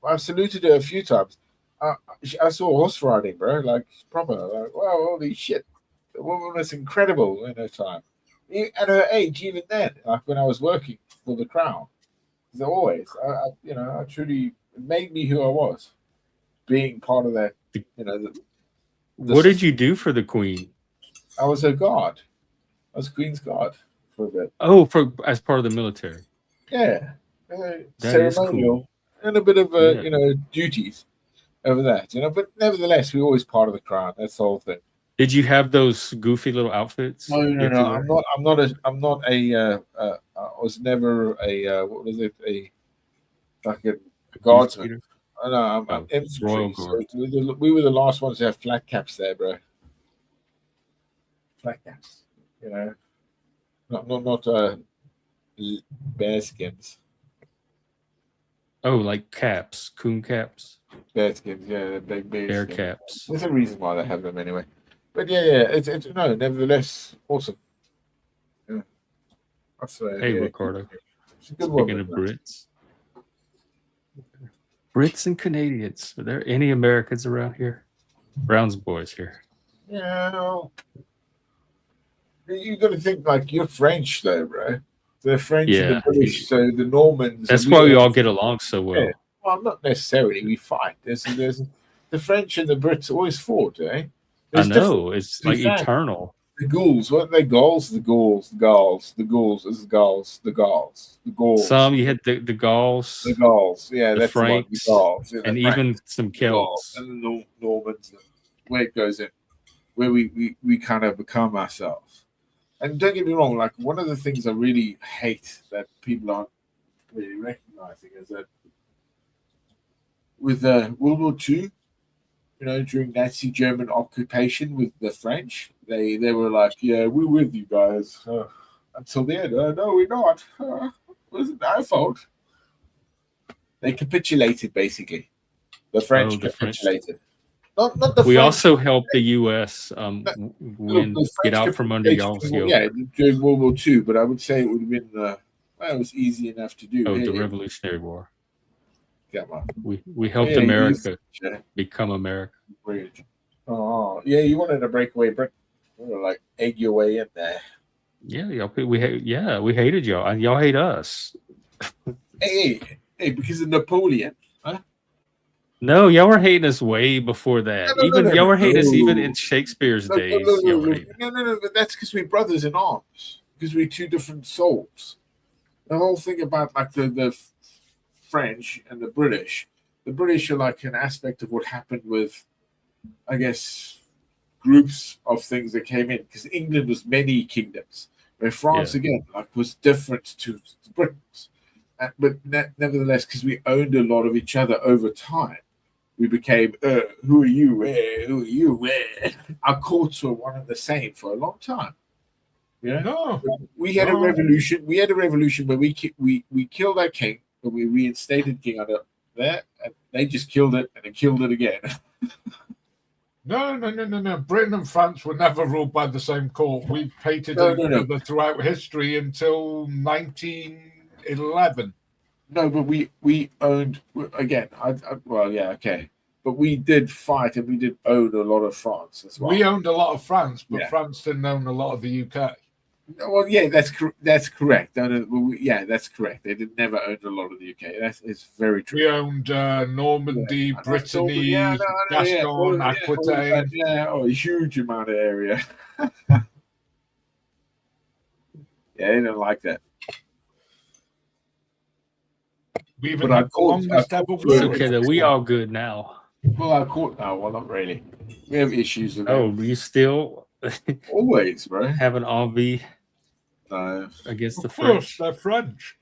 I saluted her a few times. I saw horse riding, bro. Like proper. Like, wow, holy shit! The woman was incredible in her time. At her age, even then, like when I was working for the Crown, as always, I truly it made me who I was, being part of that. What did you do for the queen? I was her guard. I was Queen's guard for a bit. Oh, as part of the military. Yeah, That ceremonial is cool. and a bit of Yeah. duties over that. But nevertheless, we're always part of the Crown. That's the whole thing. Did you have those goofy little outfits? No. I was never a what was it? A fucking guardsman. I'm infantry. Royal Guard. So we were the last ones to have flat caps there, bro. Flat caps, not bear skins. Oh, like caps, coon caps, Bear skins, yeah, big bear skins. caps. There's a reason why they have them anyway. But yeah, it's nevertheless awesome. Yeah. I swear. Hey, yeah. Ricardo. It's a good Speaking woman, of man. Brits and Canadians. Are there any Americans around here? Brown's boys here. Yeah. You got to think like you're French, though, bro. The French and Yeah. the British, so the Normans. That's and why we all get along so well. Yeah. Well, not necessarily. We fight. There's The French and the Brits always fought, eh? I There's know. It's different like facts. eternal. The Gauls, weren't they Gauls? The Gauls, the Gauls, the Gauls, this is Gauls, the Gauls, the Gauls. Some you had the Gauls, The Gauls, yeah, the that's the one. The Franks, Gauls, yeah, the and Franks, even some the Gauls, Celts. and the Normans, where it goes in, where we kind of become ourselves. And don't get me wrong, like one of the things I really hate that people aren't really recognizing is that with World War II, you know, during Nazi German occupation with the French, they were like, yeah, we're with you guys. Until the end, no, we're not. It wasn't our fault. They capitulated, basically. The French The French. capitulated. Not the We French. also helped the U.S. Look, the get French out from under y'all's capitulated, yoke. yeah, during World War II, but I would say it would have been, well, it was easy enough to do. Oh, Hey, the Revolutionary War. come on. We helped Yeah, America yeah. become America. Bridge. Oh, yeah, you wanted to break away Britain. We were like egg your way in there. Yeah, we hated y'all, and y'all hate us. Hey, because of Napoleon. Huh? No, y'all were hating us way before that. Y'all were hating us even in Shakespeare's days. Y'all were hating. No, but that's because we're brothers in arms. Because we're two different souls. The whole thing about like the French and the British are like an aspect of what happened with, I guess, groups of things that came in. Because England was many kingdoms, where France again like was different to Britain's. But nevertheless, because we owned a lot of each other over time, we became, who are you? Where? Who are you? Where? Our courts were one and the same for a long time. Yeah. No. We had a revolution. We had a revolution where we killed our king, but we reinstated king under there, and they just killed it and then killed it again. No. Britain and France were never ruled by the same court. We hated each other throughout history until 1911. No, but we owned again. Well, yeah, okay, but we did fight and we did own a lot of France as well. We owned a lot of France, but France didn't own a lot of the UK. Well, yeah, that's correct. Yeah, that's correct. They did never own a lot of the UK. It's very true. We owned Normandy, Brittany, Gascon, Aquitaine. Yeah, a huge amount of area. Yeah, they didn't like that. We even had the longest ever war. It's okay that we all good now. Well, our court now. Well, not really. We have issues with Oh, you still always, bro. have an envy against the French? They're French.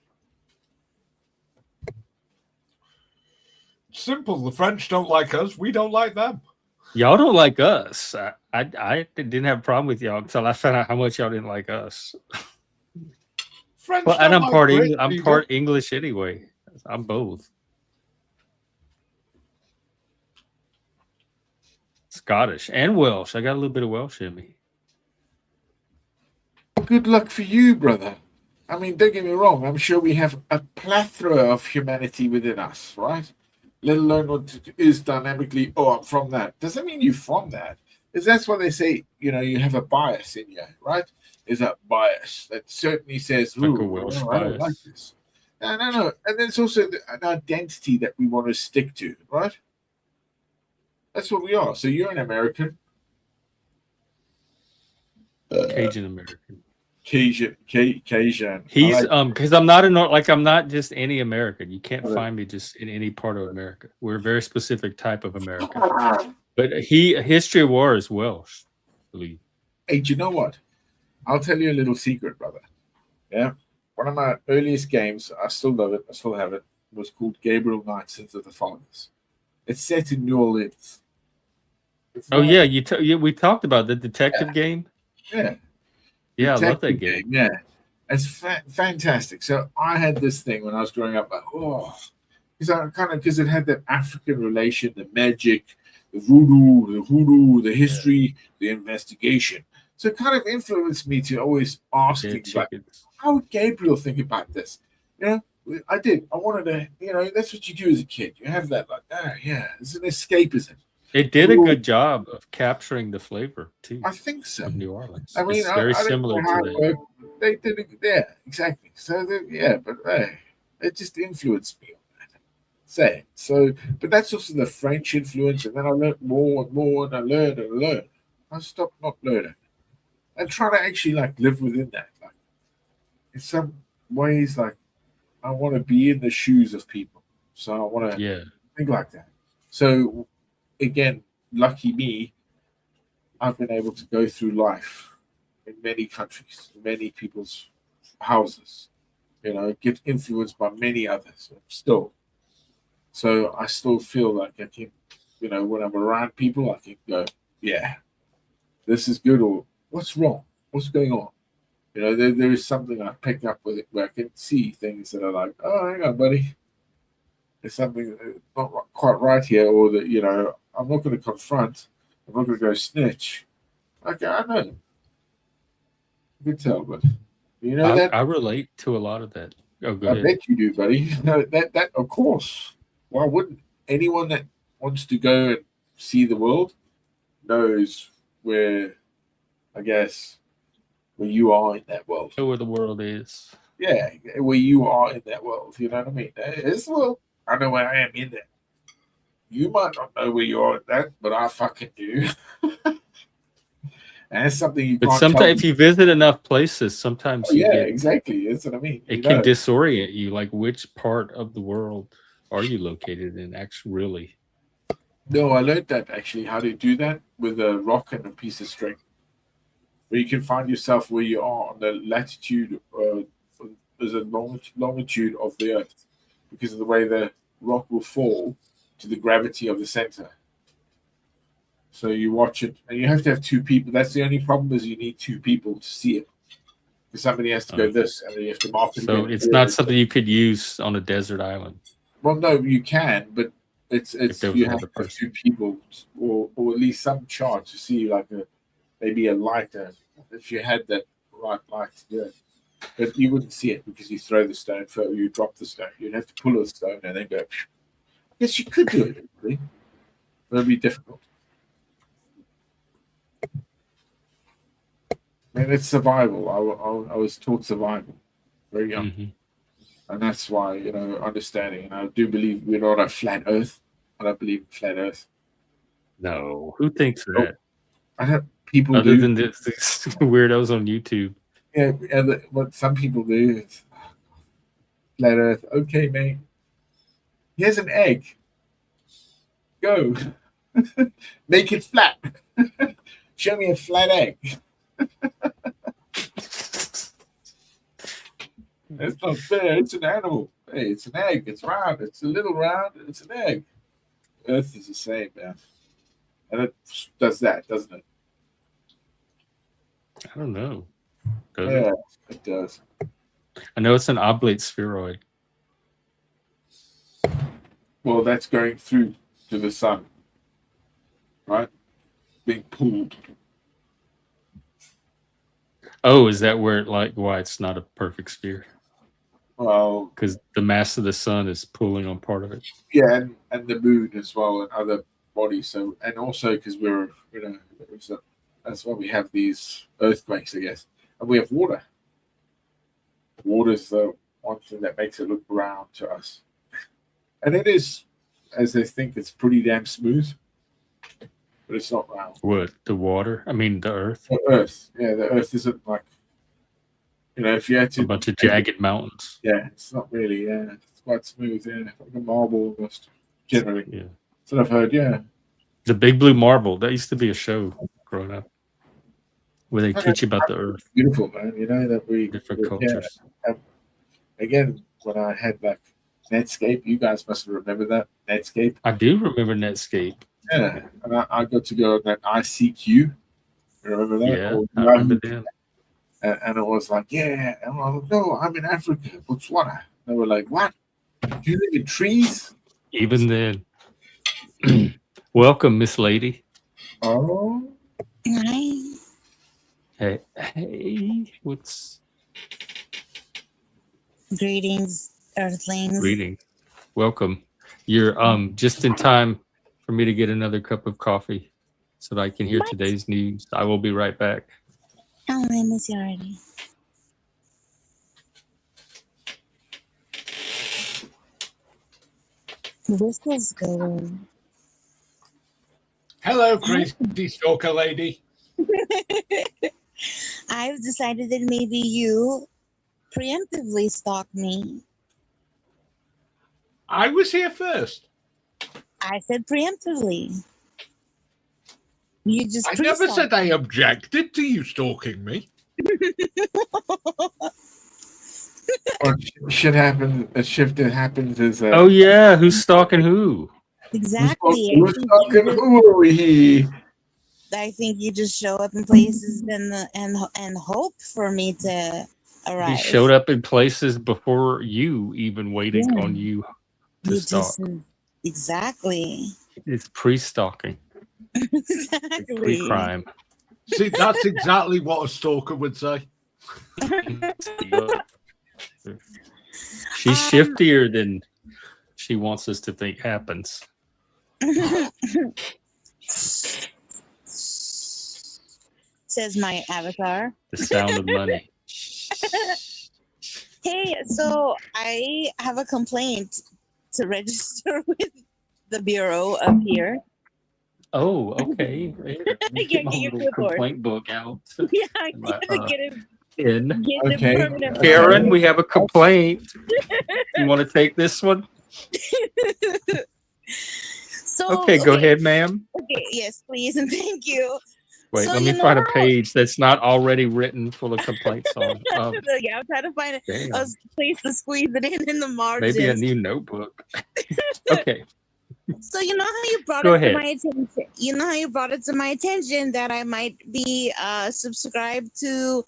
Simple. The French don't like us. We don't like them. Y'all don't like us. I didn't have a problem with y'all until I found out how much y'all didn't like us. French. Well, and I'm like part English anyway. I'm both. Scottish and Welsh. I got a little bit of Welsh in me. Good luck for you, brother. I mean, don't get me wrong. I'm sure we have a plethora of humanity within us, right? Let alone what is dynamically, I'm from that. Doesn't mean you're from that. Because that's what they say, you have a bias in you, right? Is a bias that certainly says, like a Welsh bias. I don't like this. No. And there's also an identity that we want to stick to, right? That's what we are. So you're an American. Cajun American. Cajun. He's because I'm not just any American. You can't find me just in any part of America. We're a very specific type of American. But history of war is Welsh, I believe. Hey, do you know what? I'll tell you a little secret, brother. Yeah. One of my earliest games, I still love it, I still have it, was called Gabriel Knight, Sins of the Fathers. It's set in New Orleans. We talked about the detective game. Yeah. Yeah, I love that game. Yeah. It's fantastic. So I had this thing when I was growing up, because it had that African relation, the magic, the voodoo, the history, the investigation. So it kind of influenced me to always ask things like, how would Gabriel think about this? I did. I wanted to, that's what you do as a kid. You have that it's an escapism. It did a good job of capturing the flavor too. I think so. Of New Orleans. I mean, it's very similar to that. They did it. Yeah, exactly. So but it just influenced me on that. say it. So, but that's also the French influence, and then I learned more and more, and I learned and learned. I stopped not learning and try to actually like live within that. Like in some ways, like I want to be in the shoes of people, so I want to Yeah. think like that. So again, lucky me, I've been able to go through life in many countries, many people's houses. You know, get influenced by many others still. So I still feel like I can, you know, when I'm around people, I can go, yeah, this is good, or what's wrong? What's going on? You know, there is something I pick up with it where I can see things that are like, oh, hang on, buddy. There's something not quite right here, or that, you know, I'm not going to confront. I'm not going to go snitch. Okay, I know. You can tell, but you know that I relate to a lot of that. Oh, go I ahead. bet you do, buddy. No, that of course. Why wouldn't anyone that wants to go and see the world knows where, I guess, where you are in that world. Know where the world is. Yeah, where you are in that world. You know what I mean? It's well, I know where I am in that. You might not know where you are in that, but I fucking do. And it's something you But can't tell sometimes, if me. you visit enough places, sometimes Oh, you yeah, get exactly. That's what I mean. You it can know. disorient you. Like, which part of the world are you located in? Actually, really. No, I learned that actually how to do that with a rock and a piece of string. Where you can find yourself where you are on the latitude, there's a longitude of the Earth because of the way the rock will fall to the gravity of the center. So you watch it, and you have to have two people. That's the only problem is you need two people to see it. Because somebody has to go this, and then you have to mark it So again. it's not something you could use on a desert island. Well, no, you can, but If it's there was you have another to have person. two people, or at least some chart to see like maybe a lighter if you had that right light to do it. But you wouldn't see it because you throw the stone, you drop the stone. You'd have to pull a stone and then go. Yes, you could do it, really, but it'd be difficult. And it's survival. I was taught survival very young, and that's why understanding. And I do believe we're not a flat Earth. I don't believe in flat Earth. No, who thinks Oh, that? I don't. People Other do. than this weirdos on YouTube. Yeah, and what some people do is flat Earth. Okay, mate. Here's an egg. Go. Make it flat. Show me a flat egg. It's not fair. It's an animal. Hey, it's an egg. It's round. It's a little round. It's an egg. Earth is the same, man. And it does that, doesn't it? I don't know. Does Yeah, it? it does. I know it's an oblate spheroid. Well, that's going through to the sun, right? Being pulled. Oh, is that where why it's not a perfect sphere? Well, Because the mass of the sun is pulling on part of it. yeah, and the moon as well, and other bodies. So, and also because that's why we have these earthquakes, I guess, and we have water. Water is the one thing that makes it look round to us, and it is, as they think, it's pretty damn smooth, but it's not round. What? The water? I mean, the earth? The Earth, yeah, the Earth isn't like, if you had to A bunch of jagged mountains. yeah, it's not really, yeah, it's quite smooth, yeah, like a marble almost, generally. Yeah. That's what I've heard, yeah. The Big Blue Marble. That used to be a show growing up where they Okay. teach you about the earth, Beautiful, man. That different cultures. Again, when I had like Netscape, you guys must remember that Netscape. I do remember Netscape. Yeah, and I got to go on that ICQ. Remember that? Yeah, Or I remember them. And it was like, yeah, and I was like, no, I'm in Africa, Botswana. They were like, what? Do you live in trees? Even then. Welcome, Miss Lady. Oh, Hi. Hey, what's Greetings, Earthlings. reading? Welcome. You're just in time for me to get another cup of coffee so that I can hear What? today's news. I will be right back. Oh, I miss you already. Whistle's good. Hello, crazy stalker lady. I've decided that maybe you preemptively stalk me. I was here first. I said preemptively. You just I never pre-stalked said I objected to you stalking me. Or shit happens. A shift that happens is Oh yeah, who's stalking who? exactly. Who's talking? Who are we? I think you just show up in places and hope for me to He arrive. showed up in places before you, even waiting Yeah. on you to You stalk. just exactly. It's pre-stalking, Exactly. pre-crime. See, that's exactly what a stalker would say. She's shiftier than she wants us to think happens. Says my avatar. The sound of money. Hey, so I have a complaint to register with the bureau up here. Oh, okay. Get my Get your little clipboard. complaint book out. Yeah, I My, gotta get it. in. Get Okay. the permanent. Okay. Karen, we have a complaint. You want to take this one? So Okay, go ahead, ma'am. Okay, yes, please, and thank you. Wait, So let you me know find a how- page that's not already written full of complaints on. Yeah, I'm trying to find a Damn. place to squeeze it in the margins. Maybe a new notebook. Okay. So you know how you brought Go it ahead. to my attention. You know how you brought it to my attention that I might be subscribed to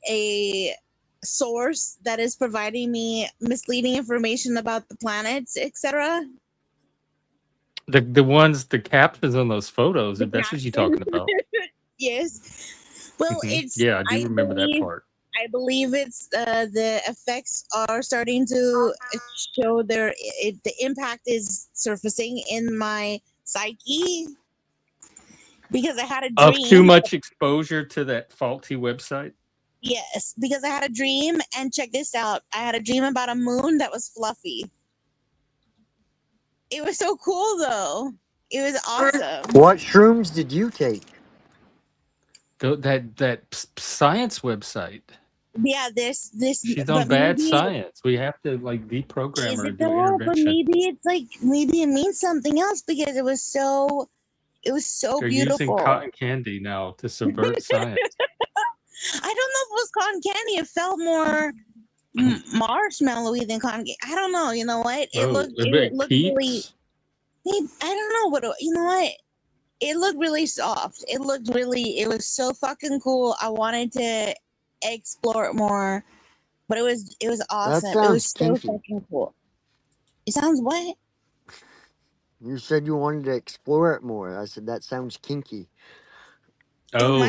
a source that is providing me misleading information about the planets, etc. The ones, the captions on those photos, The if that's what you're talking about. Yes. Well, Mhm. it's Yeah, I do remember that believe- part. I believe it's the effects are starting to show the impact is surfacing in my psyche because I had a Of dream. too much exposure to that faulty website. Yes, because I had a dream, and check this out. I had a dream about a moon that was fluffy. It was so cool, though. It was awesome. What shrooms did you take? That science website. Yeah, this. She's but on bad maybe- science. We have to like deprogram Is her it and do though? But intervention. maybe it means something else because it was so They're beautiful. using cotton candy now to subvert science. I don't know if it was cotton candy. It felt more marshmallowy than cotton candy. I don't know. You know what? It looked really. Peeps? I don't know what. You know what? It looked really soft. It was so fucking cool. I wanted to explore it more, but it was awesome. It was sounds so kinky. fucking cool. It sounds what? You said you wanted to explore it more. I said that sounds kinky. Oh,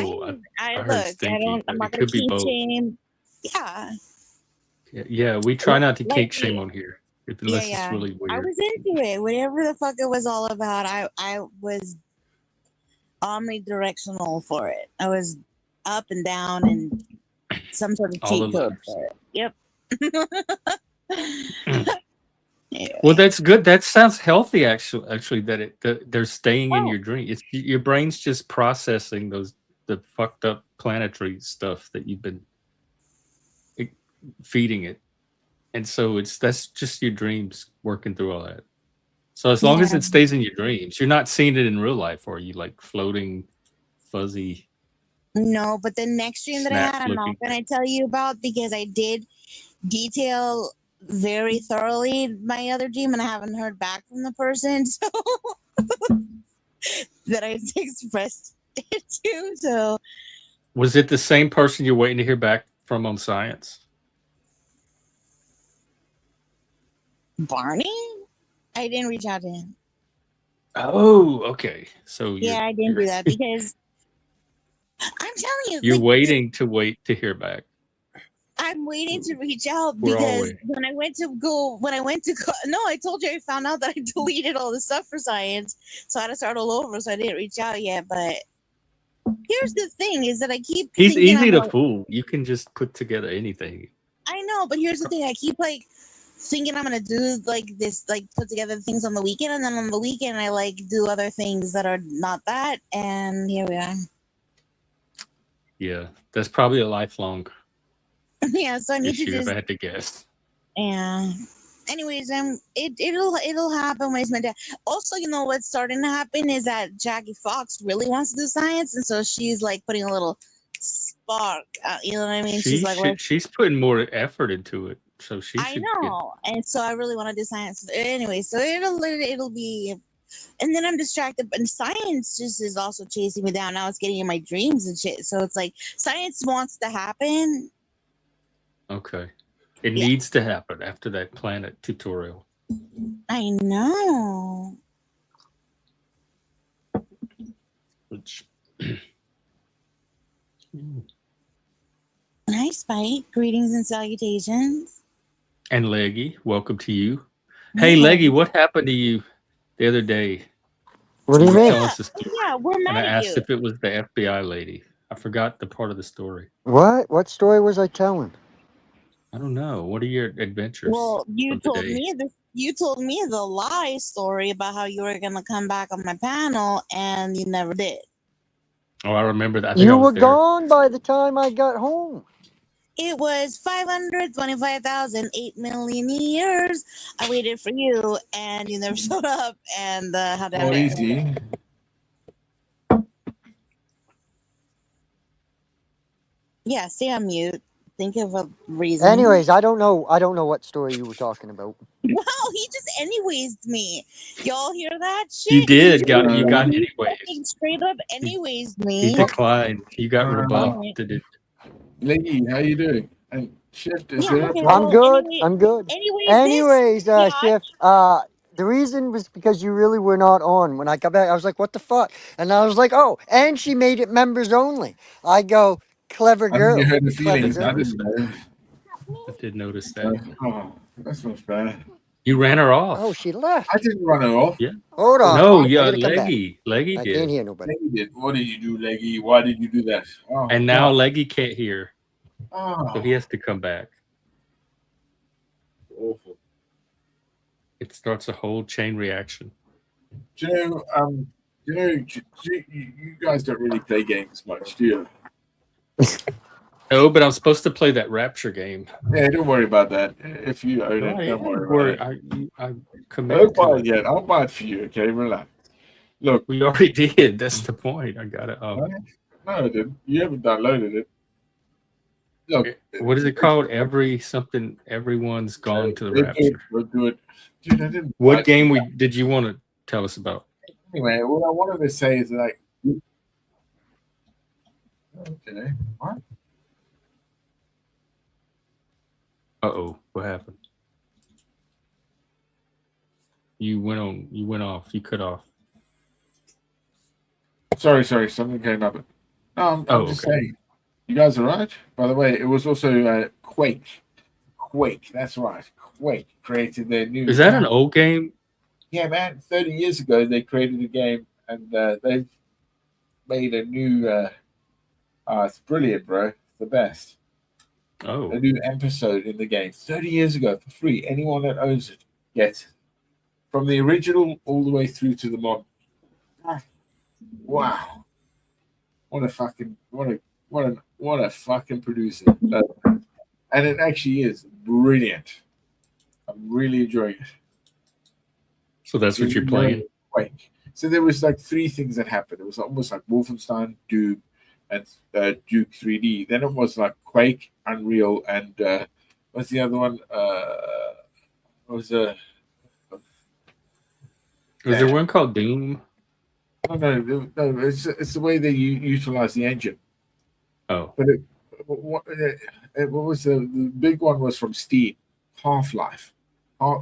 I heard look. stinky, I don't. but I'm it not gonna could be keep both. shame. Yeah. Yeah, we try not to Like kink me. shame on here, unless Yeah. it's really I weird. was into it. Whatever the fuck it was all about, I was omnidirectional for it. I was up and down and some sort of All the cheat code letters. for it. Yep. Yeah. Well, that's good. That sounds healthy. Actually, that they're staying in Oh. your dream. It's your brain's just processing the fucked up planetary stuff that you've been feeding it, and so that's just your dreams working through all that. So as long as Yeah. it stays in your dreams, you're not seeing it in real life, or are you like floating, fuzzy? No, but the next dream that I Snap had, I'm not looking. going to tell you about because I did detail very thoroughly my other dream and I haven't heard back from the person so that I expressed it to. So Was it the same person you're waiting to hear back from on science? Barney? I didn't reach out to him. Oh, okay. So Yeah, I didn't do that because I'm telling you, You're like, waiting to hear back. I'm waiting to reach out We're all because waiting. when I went to no, I told you I found out that I deleted all the stuff for science, so I had to start all over. So I didn't reach out yet. But here's the thing: is that I keep He's thinking easy I'm to like, fool. You can just put together anything. I know, but here's the thing: I keep like thinking I'm gonna do like this, like put together things on the weekend, and then on the weekend I like do other things that are not that, and here we are. Yeah, that's probably a lifelong Yeah, so I need to issue if just I had to guess. yeah. Anyways, it'll happen when it's meant to. Also, you know what's starting to happen is that Jackie Fox really wants to do science, and so she's like putting a little spark. You know what I mean? She's like, let's. She's putting more effort into it, so she I should get. know, and so I really want to do science. Anyway, so it'll be, and then I'm distracted. And science just is also chasing me down. Now it's getting in my dreams and shit. So it's like science wants to happen. Okay, it Yeah. needs to happen after that planet tutorial. I know. Which. Hi, Spike. Greetings and salutations. And Leggy, welcome to you. Hey, Leggy, what happened to you the other day? What do you mean? Tell us the story. Yeah, we're And mad I at asked you. if it was the FBI lady. I forgot the part of the story. What? What story was I telling? I don't know. What are your adventures? Well, you of the told day? me this. You told me the lie story about how you were gonna come back on my panel, and you never did. Oh, I remember that. I think I You was were there. gone by the time I got home. It was 525,000, 8 million years. I waited for you, and you never showed up. And how did I Oh, dare? easy. Yeah, stay on mute. Think of a reason. Anyways, I don't know what story you were talking about. Wow, he just anyways me. Y'all hear that shit? You did. He Got you got he anyways. fucking straight up anyways He me. declined. You got rebuffed. Alright. Did it? Leggy, how you doing? And Shift, is Yeah, there a okay, problem? I'm good. anyway, I'm good. anyways, Anyways, this Shift. The reason was because you really were not on. When I got back, I was like, "What the fuck?" And I was like, "Oh!" And she made it members only. I go, clever I think you girl. heard the Clever feelings. I girl. didn't know. I did notice that. Oh, that's not bad. You ran her off. Oh, she left. I didn't run her off. Yeah. Hold on. No, I yeah, gotta come back. Leggy. Leggy I did. can't hear nobody. Leggy did. What did you do, Leggy? Why did you do that? Oh, And now God. Leggy can't hear, Oh, so he has to come back. awful. It starts a whole chain reaction. Do you know, you guys don't really play games much, do you? Oh, but I'm supposed to play that Rapture game. Yeah, don't worry about that. If you own No, it, I don't am worry about it. I Don't committed buy to it it. yet. I'll buy it for you, okay? Relax. Look. We already did. That's the point. I got it. No, I didn't. You haven't downloaded it. Look. What is it called? Everyone's gone to the Rapture. We'll do it. Dude, I didn't. What game did you want to tell us about? Anyway, what I wanted to say is like. Okay. What? Uh-oh. What happened? You went off. You cut off. Sorry. Something came up. No, I'm just saying. You guys are right. By the way, it was also Quake. Quake. That's right. Quake created their new. Is that an old game? Yeah, man. 30 years ago, they created a game, and they've made a new. It's brilliant, bro. It's the best. Oh. A new episode in the game 30 years ago for free. Anyone that owns it gets it. From the original all the way through to the mod. Wow. What a fucking producer. And it actually is brilliant. I'm really enjoying it. So that's what you're playing? Quake. So there was like three things that happened. It was almost like Wolfenstein, Doom, and Duke 3D. Then it was like Quake, Unreal, and what's the other one? Was there one called Doom? No. It's the way they utilize the engine. Oh, but what was the big one was from Steam, Half-Life.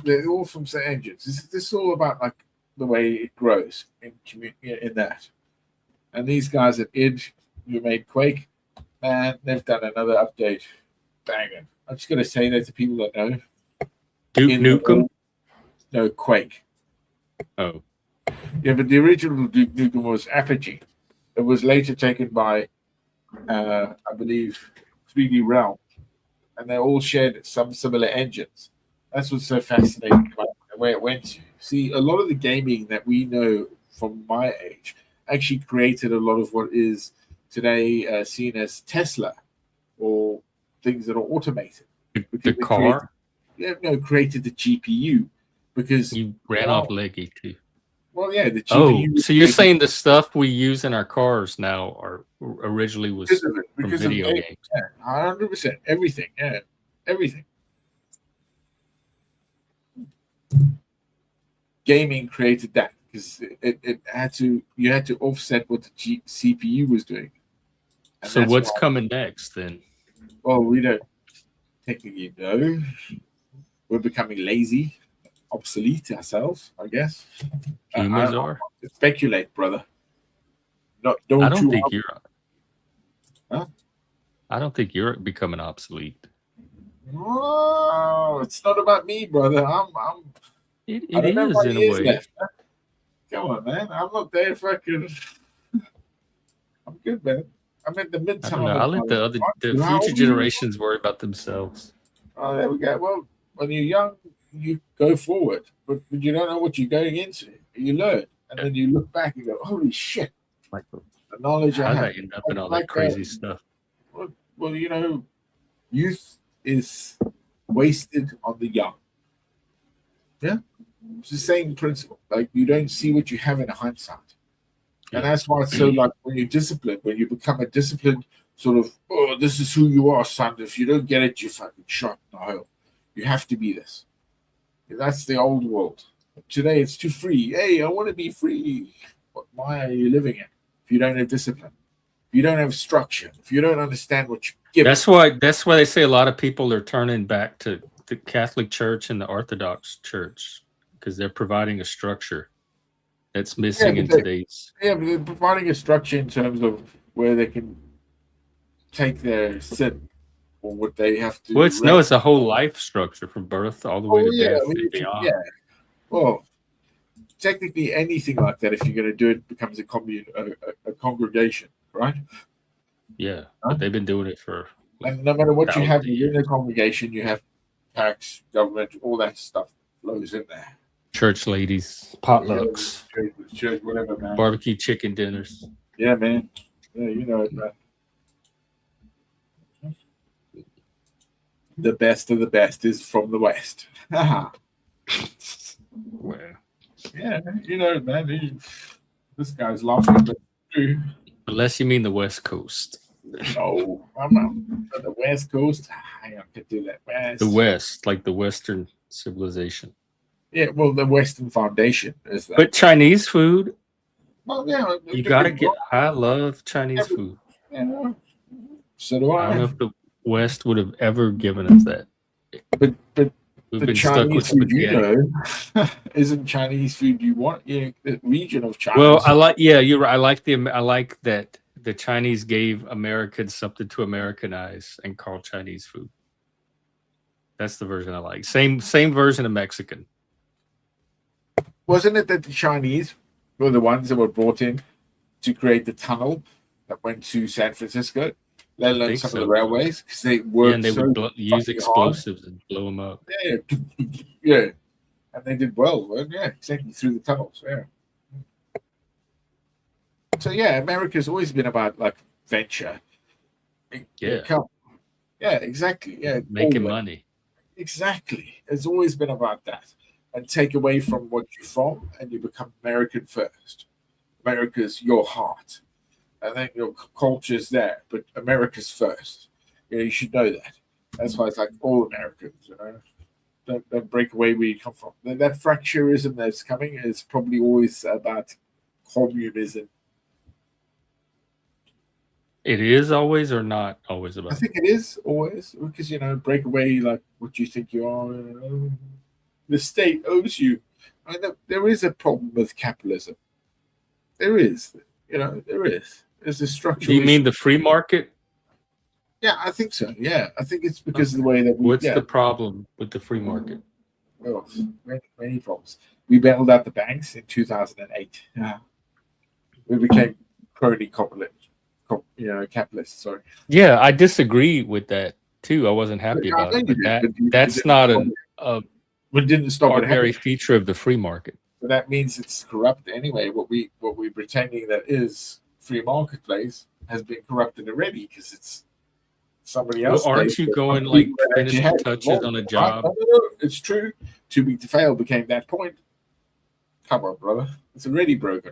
They're all from the engines. This is all about like the way it grows in that. And these guys at id who made Quake, man, they've done another update. Banging. I'm just gonna say that to people that know. Duke Nukem? No, Quake. Oh. Yeah, but the original Duke Nukem was Apogee. It was later taken by, I believe, 3D Realm, and they all shared some similar engines. That's what's so fascinating about where it went to. See, a lot of the gaming that we know from my age actually created a lot of what is today seen as Tesla or things that are automated. The car? Created the GPU because you ran off Leggy too. Well, yeah, the Oh, GPU. so you're saying the stuff we use in our cars now are originally was from video games? Yeah, 100%. Everything. Yeah, everything. Gaming created that because it had to. You had to offset what the CPU was doing. And So that's what's why- coming next then? Well, we don't technically know. We're becoming lazy, obsolete ourselves, I guess. Humans are. Speculate, brother. I don't think you're. Huh? I don't think you're becoming obsolete. Oh, it's not about me, brother. It I don't know is what in a years way. left, huh? Come on, man. I'm not there fucking. I'm good, man. I'm at the I midterm. don't know. I'll let the How old are future you? generations worry about themselves. Oh, there we go. Well, when you're young, you go forward, but you don't know what you're going into. You learn, and then you look back and go, "Holy shit!" Like, The knowledge how I did have. I end up in all that crazy stuff? Well, youth is wasted on the young. Yeah, it's the same principle. Like you don't see what you have in hindsight. And that's why it's so like when you're disciplined, when you become a disciplined sort of, oh, this is who you are, son. If you don't get it, you're fucking shot in the hole. You have to be this. That's the old world. Today it's too free. Hey, I want to be free. But why are you living it? If you don't have discipline, if you don't have structure, if you don't understand what you give. That's why they say a lot of people are turning back to the Catholic Church and the Orthodox Church because they're providing a structure that's missing in today's. Yeah, but they're providing a structure in terms of where they can take their sin or what they have to. Well, it's a whole life structure from birth all the way to death and beyond. Yeah. Well, technically, anything like that, if you're going to do it, becomes a commune, a congregation, right? Yeah, but they've been doing it for. And no matter what you have within a congregation, you have tax, government, all that stuff flows in there. Church ladies, potlucks, church, whatever, man. Barbecue chicken dinners. Yeah, man. Yeah, you know it, man. The best of the best is from the West. Well, yeah, you know it, man. This guy's laughing, but true. Unless you mean the West Coast. No, I'm not. The West Coast. I could do that. West. The West, like the Western civilization. Yeah, well, the Western Foundation is that. But Chinese food. Well, yeah, you gotta get. I love Chinese food. Yeah, so do I. I don't know if the West would have ever given us that. But we've the been Chinese stuck with food, isn't Chinese food you want? Yeah, the region of China. Well, I like. Yeah, you're right. I like that the Chinese gave Americans something to Americanize and call Chinese food. That's the version I like. Same version of Mexican. Wasn't it that the Chinese were the ones that were brought in to create the tunnel that went to San Francisco, let alone some of the railways? Because they worked and they would use explosives and blow them up. Yeah. And they did well. Yeah, exactly, through the tunnels. Yeah. So, yeah, America's always been about, like, venture. Yeah. Yeah, exactly. Yeah. Making money. Exactly. It's always been about that. And take away from what you're from, and you become American first. America's your heart, and then your culture's there, but America's first. You should know that. That's why it's like all Americans. Don't break away where you come from. That fracturism that's coming is probably always about communism. It is always or not always about. I think it is always because break away like what you think you are. The state owes you. I mean, there is a problem with capitalism. There is. There is. There's a structure. Do you mean the free market? Yeah, I think so. Yeah, I think it's because of the way that we. What's the problem with the free market? Well, many problems. We bailed out the banks in 2008. We became crony capitalists. Sorry. Yeah, I disagree with that too. I wasn't happy about it. But that's not But it didn't stop it ordinary happening. feature of the free market. But that means it's corrupt anyway. What we're pretending that is free marketplace has been corrupted already because it's somebody else. Well, aren't you going like finishing touches on a job? No, it's true. Too big to fail became that point. Come on, brother. It's already broken.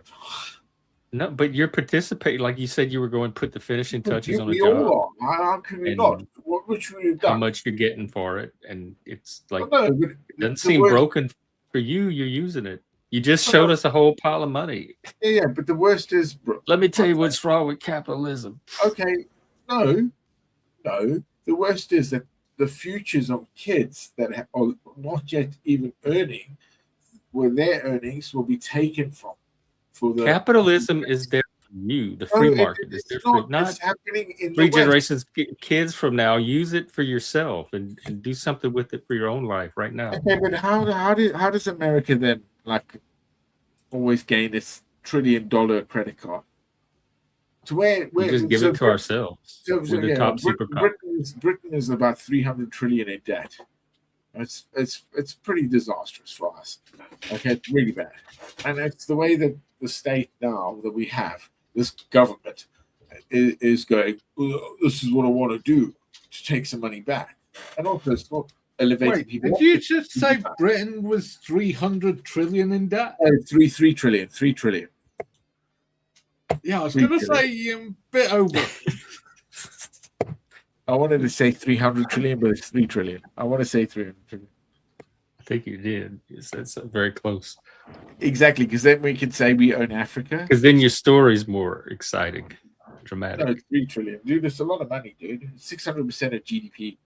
No, but you're participating. Like you said, you were going to put the finishing touches on a We job. all are. How can we not? What would you have done? How much you're getting for it, and it's like No, it doesn't seem broken for you. You're using it. You just showed us a whole pile of money. Yeah, but the worst is. Let me tell you what's wrong with capitalism. Okay, no. The worst is that the futures of kids that are not yet even earning, where their earnings will be taken from. For the Capitalism is there for you. The free market is there for not happening in 3 generations. Kids from now, use it for yourself and do something with it for your own life right now. Okay, but how does America then like always gain this $1 trillion credit card? To where we just give it to ourselves. We're the top superpower. Britain is about 300 trillion in debt. It's pretty disastrous for us. Okay, it's really bad, and it's the way that the state now that we have, this government is going. This is what I want to do to take some money back, and also it's not elevating people. Did you just say Britain was 300 trillion in debt? 3 trillion. 3 trillion. Yeah, I was going to say a bit over. I wanted to say 300 trillion, but it's 3 trillion. I want to say 300 trillion. I think you did. That's very close. Exactly, because then we can say we own Africa. Because then your story's more exciting, dramatic. No, it's 3 trillion. Dude, it's a lot of money, dude. 600% of GDP.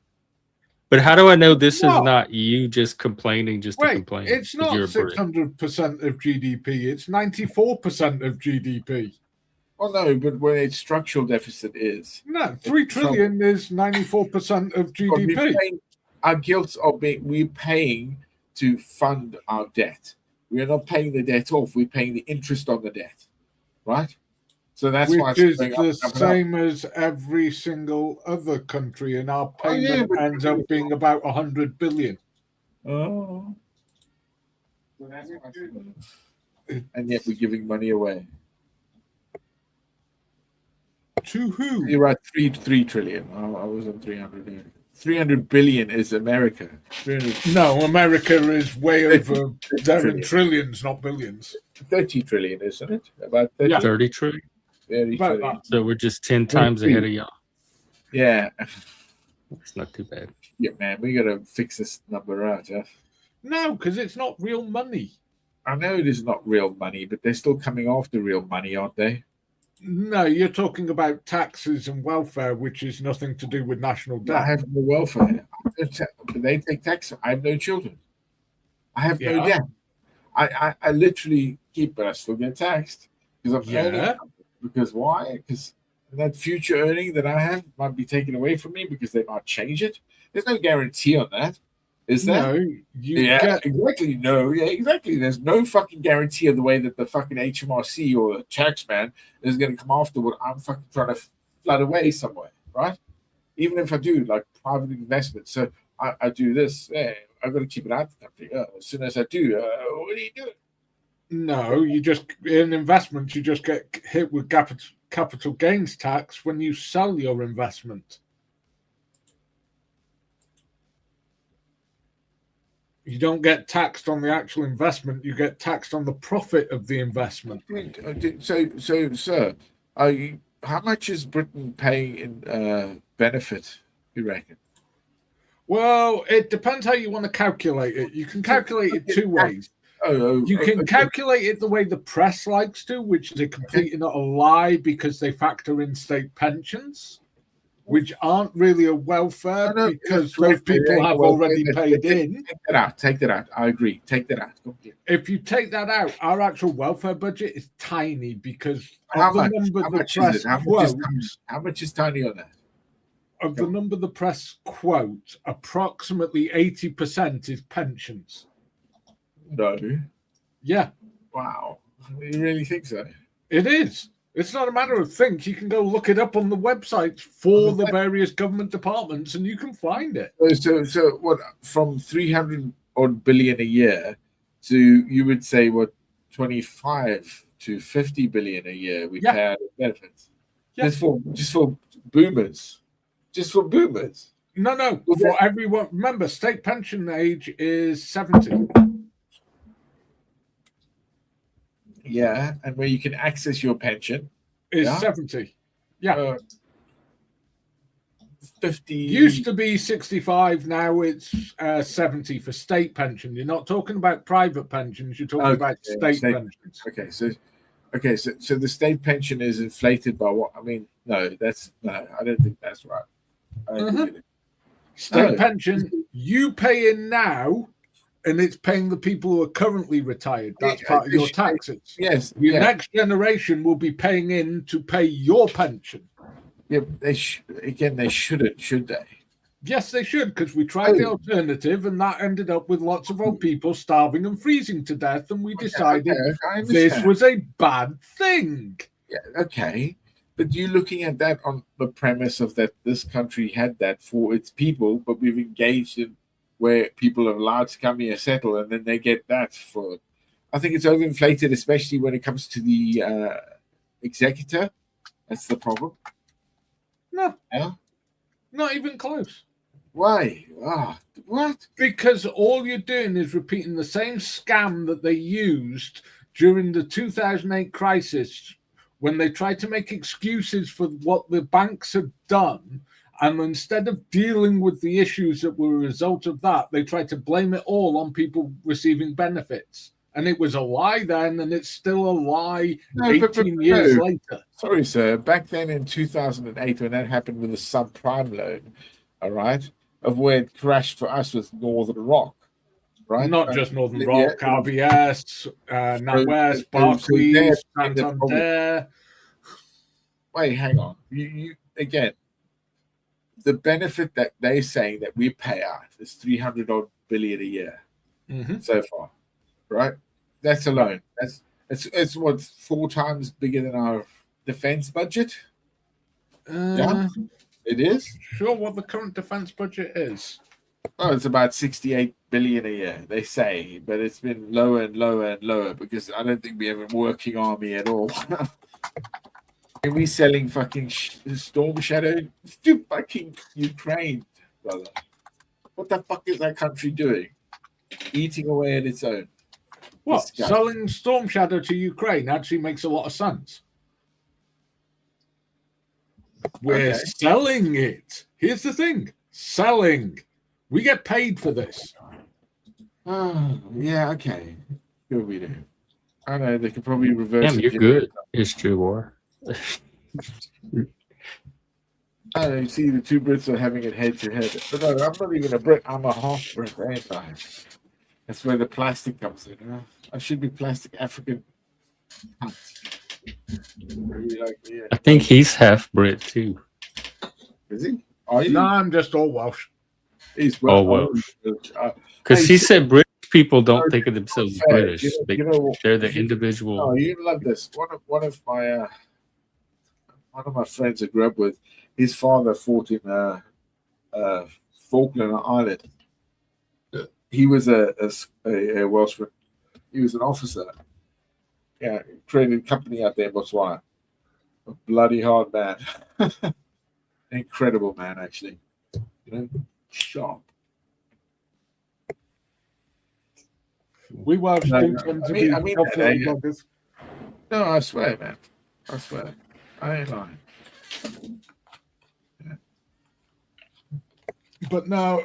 But how do I know this is not you just complaining just to complain? It's not 600% of GDP. It's 94% of GDP. Well, no, but when its structural deficit is. No, 3 trillion is 94% of GDP. Our guilt of we're paying to fund our debt. We're not paying the debt off. We're paying the interest on the debt, right? So that's why it's the same as every single other country, and our payment ends up being about 100 billion. Oh. And yet we're giving money away. To who? You're right, 3 trillion. I was on 300 here. 300 billion is America. No, America is way over. They're in trillions, not billions. 30 trillion, isn't it? About 30, 30 trillion. 30 trillion. So we're just 10 times ahead of y'all. Yeah. It's not too bad. Yeah, man, we got to fix this number out, Jeff. No, because it's not real money. I know it is not real money, but they're still coming after real money, aren't they? No, you're talking about taxes and welfare, which is nothing to do with national debt. I have no welfare. They take tax. I have no children. I have no debt. I literally keep, but I still get taxed because I'm earning. Because why? Because that future earning that I have might be taken away from me because they might change it. There's no guarantee on that. Is there? No, exactly. No, exactly. There's no fucking guarantee of the way that the fucking HMRC or the tax man is going to come after what I'm fucking trying to flood away somewhere, right? Even if I do like private investment, so I do this. I've got to keep it out of the country. As soon as I do, what do you do? No, you just in investments you just get hit with capital gains tax when you sell your investment. You don't get taxed on the actual investment. You get taxed on the profit of the investment. So, sir, how much is Britain paying in benefit, you reckon? Well, it depends how you want to calculate it. You can calculate it 2 ways. You can calculate it the way the press likes to, which is a complete and utter lie because they factor in state pensions, which aren't really a welfare because those people have already paid in. Take that out. I agree. Take that out. If you take that out, our actual welfare budget is tiny because how much is it? How much is tiny on that? Of the number the press quote, approximately 80% is pensions. No. Yeah. Wow. You really think so? It is. It's not a matter of think. You can go look it up on the websites for the various government departments and you can find it. So what, from 300 odd billion a year to, you would say, what, 25 to 50 billion a year we pay out in benefits. Yeah. Just for boomers. Just for boomers. No, for everyone. Remember, state pension age is 70. Yeah, and where you can access your pension is 70. Yeah. 50 used to be 65, now it's 70 for state pension. You're not talking about private pensions, you're talking about state pensions. Okay, so the state pension is inflated by what? I mean, no, I don't think that's right. I don't think it is. State pension, you pay in now, and it's paying the people who are currently retired. That's part of your taxes. Yes. Your next generation will be paying in to pay your pension. Yeah, they shouldn't, should they? Yes, they should, because we tried the alternative, and that ended up with lots of old people starving and freezing to death, and we decided this was a bad thing. Yeah, okay. But you're looking at that on the premise of that this country had that for its people, but we've engaged in where people are allowed to come here, settle, and then they get that for it. I think it's overinflated, especially when it comes to the executor. That's the problem. No. Yeah? Not even close. Why? What? Because all you're doing is repeating the same scam that they used during the 2008 crisis when they tried to make excuses for what the banks had done. And instead of dealing with the issues that were a result of that, they tried to blame it all on people receiving benefits. And it was a lie then, and it's still a lie 18 years later. Sorry, sir. Back then in 2008, when that happened with the subprime loan, all right, of where it crashed for us with Northern Rock, right? Not just Northern Rock, RBS, NatWest, Barclays, Santander. Wait, hang on. You again, the benefit that they're saying that we pay out is 300 odd billion a year so far, right? That's alone. It's what, 4 times bigger than our defense budget. Yeah, it is. Sure, what the current defense budget is? Oh, it's about 68 billion a year, they say, but it's been lower and lower and lower because I don't think we have a working army at all. Are we selling fucking Storm Shadow to fucking Ukraine, brother? What the fuck is that country doing? Eating away at its own. What? Selling Storm Shadow to Ukraine actually makes a lot of sense. We're selling it. Here's the thing. Selling. We get paid for this. Oh, yeah, okay. Sure we do. I know, they could probably reverse Damn, it. you're good. History war. I know, you see, the two Brits are having it head to head. But no, I'm not even a Brit. I'm a half Brit, ain't I? That's where the plastic comes in. Huh? I should be plastic African. I think he's half Brit too. Is he? Are you? No, I'm just all Welsh. He's all Welsh. Because he said British people don't think of themselves as British. They're the individual. Oh, you love this. One of my friends I grew up with, his father fought in Falkland Island. He was a Welshman. He was an officer. Yeah, created a company out there in Botswana. A bloody hard man. Incredible man, actually. You know, sharp. We Welsh do tend to be bloggers. No, I swear, man. I swear. I ain't lying. Yeah. But no,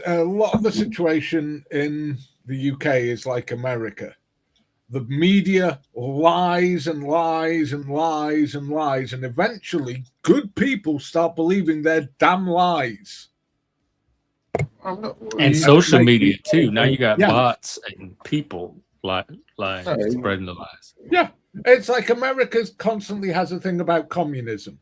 a lot of the situation in the UK is like America. The media lies and lies and lies and lies, and eventually good people start believing their damn lies. And social media too. Now you got bots and people lying, spreading the lies. Yeah, it's like America constantly has a thing about communism,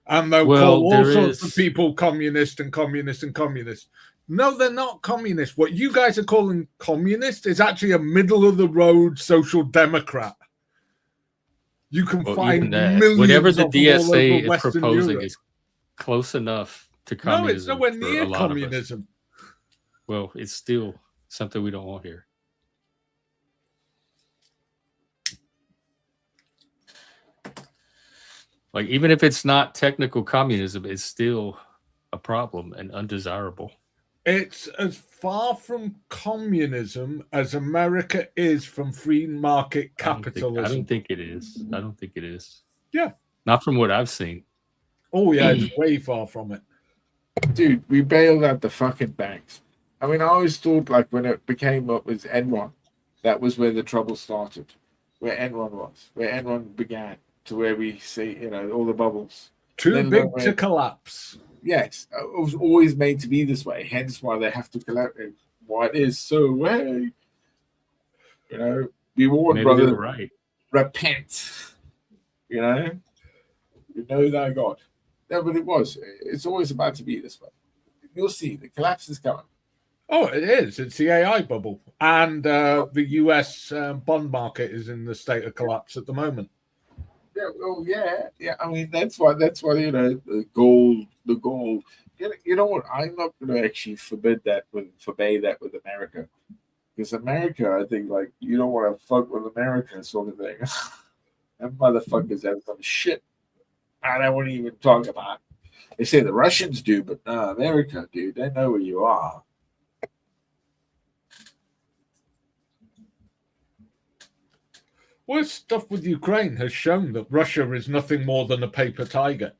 and they'll call all sorts of people communist and communist and communist. No, they're not communist. What you guys are calling communist is actually a middle-of-the-road social democrat. You can find millions whatever the of DSA is Western proposing Europe. is close enough to communism. No, it's nowhere near communism. Well, it's still Something we don't want here. Like, even if it's not technical communism, it's still a problem and undesirable. It's as far from communism as America is from free market capitalism. I don't think it is. I don't think it is. Yeah. Not from what I've seen. Oh, yeah, it's way far from it. Dude, we bailed out the fucking banks. I mean, I always thought, like, when it became what was Enron, that was where the trouble started, where Enron was, where Enron began, to where we see, you know, all the bubbles. Too Then big to collapse. Yes, it was always made to be this way. Hence why they have to collapse. Why it is so way. You know, be warned, Maybe they brother. were right. Repent. You know, you know thy God. No, but it was. It's always about to be this way. You'll see the collapse is coming. Oh, it is. It's the AI bubble. And the US bond market is in the state of collapse at the moment. Yeah, well, yeah. I mean, that's why you know the gold. You know what? I'm not going to actually forbade that with America, because America, I think, like, you don't want to fuck with America sort of thing. Them motherfuckers have some shit I don't want to even talk about. They say the Russians do, but no, America, dude, they know where you are. Well, stuff with Ukraine has shown that Russia is nothing more than a paper tiger.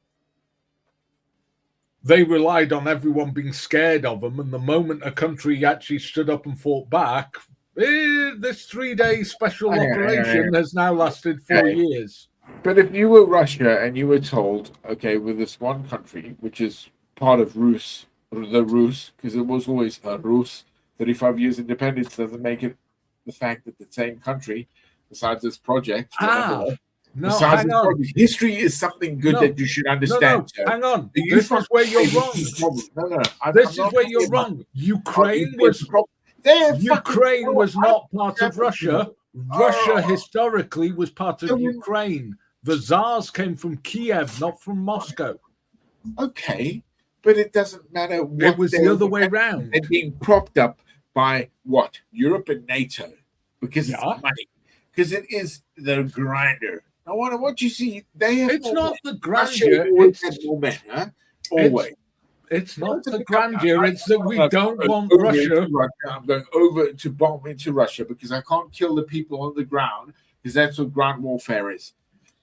They relied on everyone being scared of them, and the moment a country actually stood up and fought back, this 3-day special operation has now lasted 4 years. But if you were Russia and you were told, okay, with this one country, which is part of Rus, because it was always a Rus, 35 years independence doesn't make it the fact that the same country, besides this project, hang on. History is something good that you should understand. No, hang on. This is where you're wrong. This is where you're wrong. Ukraine was not part of Russia. Russia historically was part of Ukraine. The Tsars came from Kiev, not from Moscow. Okay, but it doesn't matter. It was the other way around. They're being propped up by what? Europe and NATO, because it's money. Because it is the grinder. I want you to see. They have. It's not the grandeur. Always. It's not the grandeur. It's that we don't want Russia. I'm going over to bomb into Russia because I can't kill the people on the ground, because that's what ground warfare is.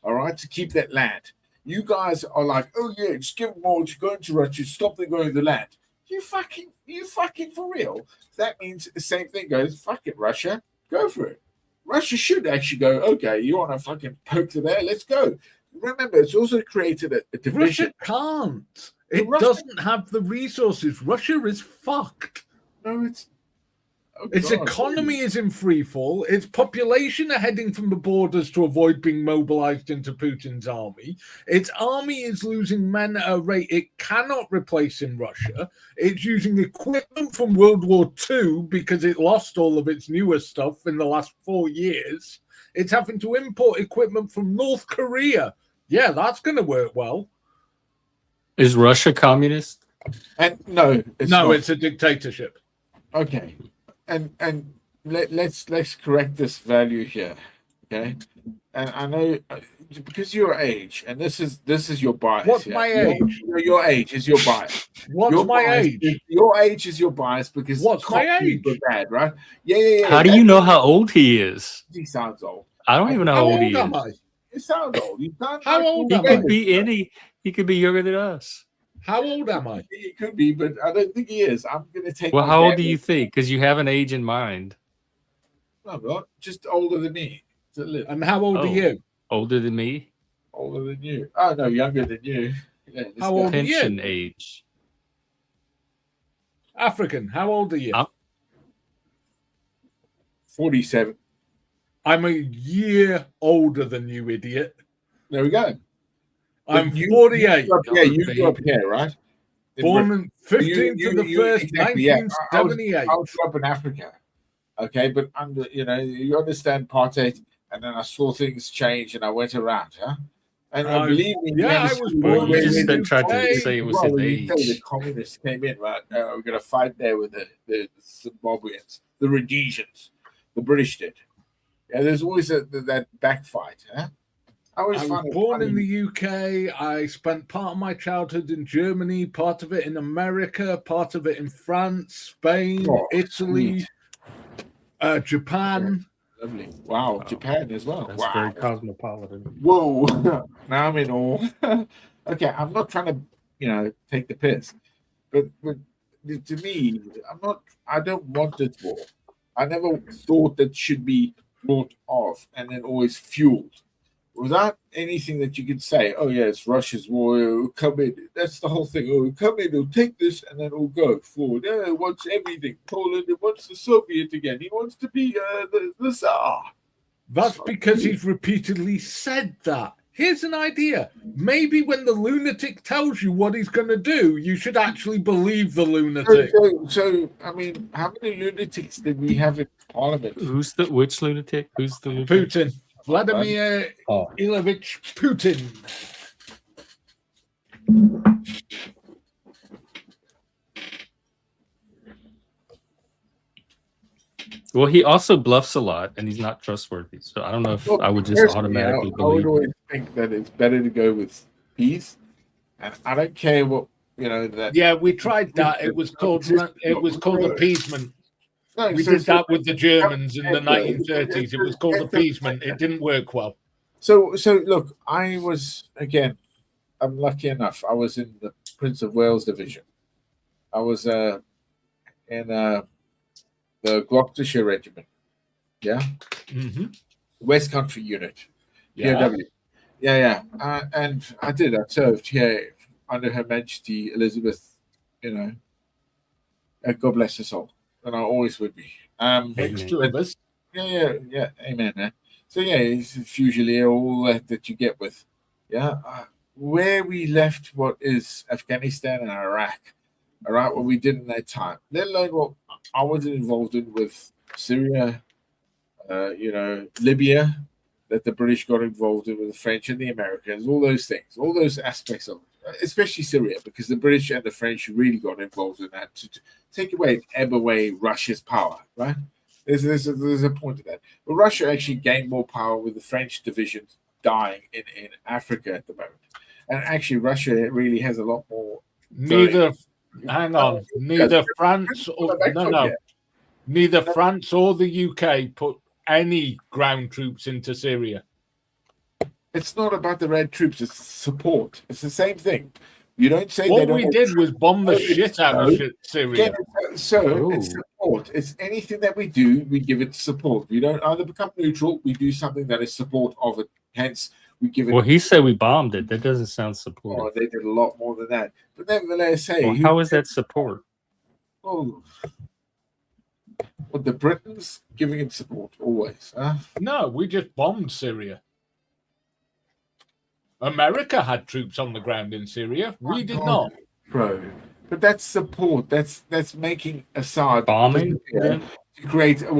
All right, to keep that land. You guys are like, oh yeah, just give them all to go into Russia, stop them going to the land. You fucking for real? That means the same thing goes. Fuck it, Russia, go for it. Russia should actually go, okay, you want to fucking poke to there? Let's go. Remember, it's also created a division. Russia can't. It doesn't have the resources. Russia is fucked. No, it's... Its economy is in free fall. Its population are heading from the borders to avoid being mobilized into Putin's army. Its army is losing men at a rate it cannot replace in Russia. It's using equipment from World War II because it lost all of its newer stuff in the last 4 years. It's having to import equipment from North Korea. Yeah, that's going to work well. Is Russia communist? And no, it's a dictatorship. Okay. And let's correct this value here, okay? And I know because your age, and this is your bias. What's my age? Your age is your bias. What's my age? Your age is your bias because what's my age? Bad, right? Yeah. How do you know how old he is? He sounds old. I don't even know how old he am is. I? You sound old. How old He am could I? be any. He could be younger than us. How old am I? He could be, but I don't think he is. I'm going to take. Well, how old do you think? Because you have an age in mind. No, I'm not. Just older than me. And how old are you? Older than me? Older than you. Oh, no, younger than you. Yeah, how old are you? Pension age. African, how old are you? 47. I'm a year older than you, idiot. There we go. I'm 48. Yeah, you grew up here, right? Born in 15th of the 1st, 1978. I grew up in Africa. Okay, but you understand apartheid, and then I saw things change and I went around, And believe me, yeah, I was born You in just the tried to UK. say it was well, his when you say the age. communists came in, right? We're going to fight there with the Zimbabweans, the Rhodesians, the British did. Yeah, there's always that backfight. Huh? I always I was find it born funny. in the UK. I spent part of my childhood in Germany, part of it in America, part of it in France, Spain, Oh, Italy, sweet. Japan. Lovely. Wow, Japan as well. That's Wow. very cosmopolitan. Whoa. Now I'm in awe. Okay, I'm not trying to, take the piss. But to me, I don't want this war. I never thought that should be brought off and then always fueled. Without anything that you could say, oh yeah, it's Russia's war, it'll come in. That's the whole thing. Oh, it'll come in, it'll take this, and then it'll go forward. Yeah, it wants everything. Poland, it wants the Soviet again. He wants to be the Tsar. That's because he's repeatedly said that. Here's an idea. Maybe when the lunatic tells you what he's going to do, you should actually believe the lunatic. So, I mean, how many lunatics did we have in Parliament? Which lunatic? Who's the lunatic? Putin. Vladimir Ilyich Putin. Well, he also bluffs a lot, and he's not trustworthy. So I don't know if I would just automatically I would believe. always think that it's better to go with peace, and I don't care what that. Yeah, we tried that. It was called appeasement. No, We did that with the Germans in the 1930s. It was called appeasement. It didn't work well. So look, I'm lucky enough. I was in the Prince of Wales division. I was in the Gloucestershire Regiment. Yeah. Mm-hmm. West Country Unit. Yeah. POW. Yeah. And I did. I served here under Her Majesty Elizabeth. God bless her soul, and I always would be. Thanks to us. Yeah. Amen. Man. So yeah, it's Fusilier, all that you get with. Yeah. Where we left what is Afghanistan and Iraq. All right, what we did in that time, let alone what I was involved in with Syria, Libya, that the British got involved in with the French and the Americans, all those things, all those aspects of it, especially Syria, because the British and the French really got involved in that to take away, ebb away Russia's power, right? There's a point to that. But Russia actually gained more power with the French divisions dying in Africa at the moment. And actually, Russia really has a lot more. Neither France or the UK put any ground troops into Syria. It's not about the red troops, it's support. It's the same thing. You don't say what we did was bomb the shit out of Syria. It's support. It's anything that we do, we give it support. We don't either become neutral, we do something that is support of it. Hence, we give it. Well, he said we bombed it. That doesn't sound supportive. Oh, they did a lot more than that. But nevertheless, hey. Well, how is that support? Oh. Well, the Britons giving it support always. Huh? No, we just bombed Syria. America had troops on the ground in Syria. We did not. Bro. But that's support. That's making Assad bombing to create a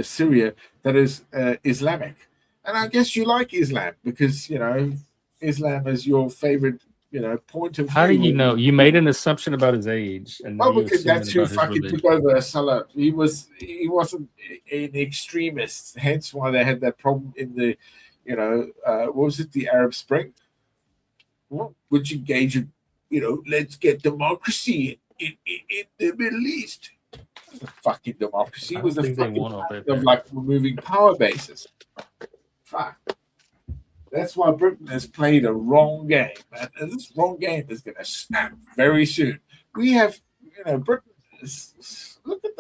Syria that is Islamic. And I guess you like Islam because Islam is your favorite point of view. How do you know? You made an assumption about his age, and because that's who fucking took over Salah. He wasn't an extremist. Hence why they had that problem in the what was it, the Arab Spring? Well, which engaged let's get democracy in the Middle East. The fucking democracy was a fucking of like removing power bases. Fuck. That's why Britain has played a wrong game, man. And this wrong game is going to snap very soon. We have, Britain. Look at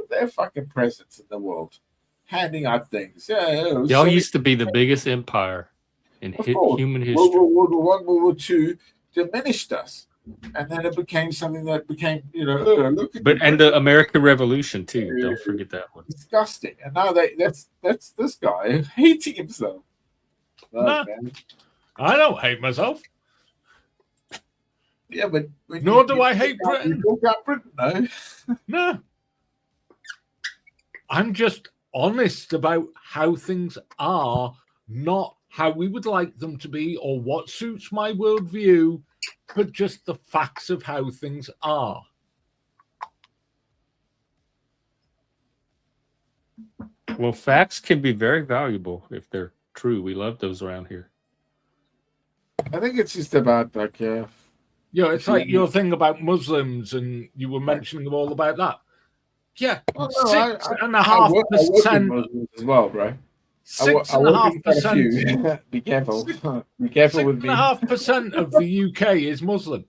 their fucking presence in the world, handing out things. Y'all used to be the biggest empire in human history. World War I, World War II diminished us, and then it became something that became, look at. And the American Revolution too. Don't forget that one. Disgusting. And now that's this guy hating himself. Nah, I don't hate myself. Yeah, but nor do I hate Britain. You talk about Britain, no. No. I'm just honest about how things are, not how we would like them to be or what suits my worldview, but just the facts of how things are. Well, facts can be very valuable if they're true. We love those around here. I think it's just about like Yeah, it's like your thing about Muslims, and you were mentioning all about that. Yeah, well, no, I 6.5%. work with Muslims as well, bro. I work with quite a few. Be careful. Be careful with me. 6.5% of the UK is Muslim.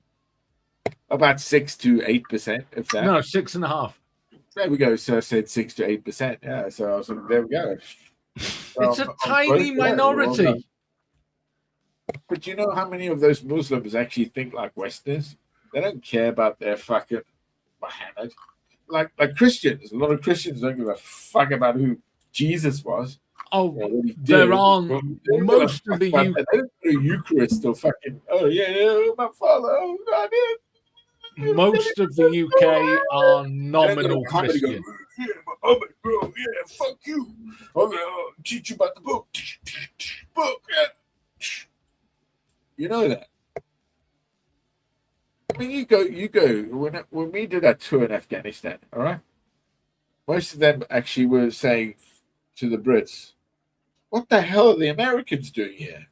About 6 to 8%, if that. No, 6.5. There we go. So I said 6 to 8%. Yeah. So I was like, there we go. It's a tiny minority. But you know how many of those Muslims actually think like Westerners? They don't care about their fucking Muhammad. Like Christians. A lot of Christians don't give a fuck about who Jesus was. Oh, they're on most of the UK. They don't do Eucharist or fucking, oh, yeah, my father, oh, God, yeah. Most of the UK are nominal Christian. Yeah, Muhammad, bro, yeah, fuck you. I'm going to teach you about the book. Book, yeah. You know that. I mean, you go. When we did our tour in Afghanistan, all right? Most of them actually were saying to the Brits, what the hell are the Americans doing here?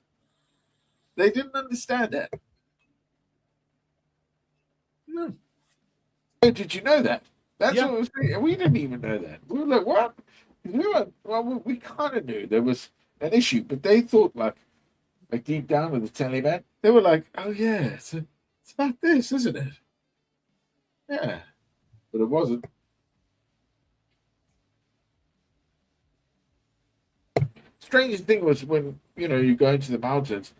They didn't understand that. No. Did you know that? That's what I was saying. We didn't even know that. We were like, what? We kind of knew there was an issue, but they thought like deep down with the Taliban, they were like, oh yeah, it's about this, isn't it? Yeah, but it wasn't. Strangest thing was when you go into the mountains,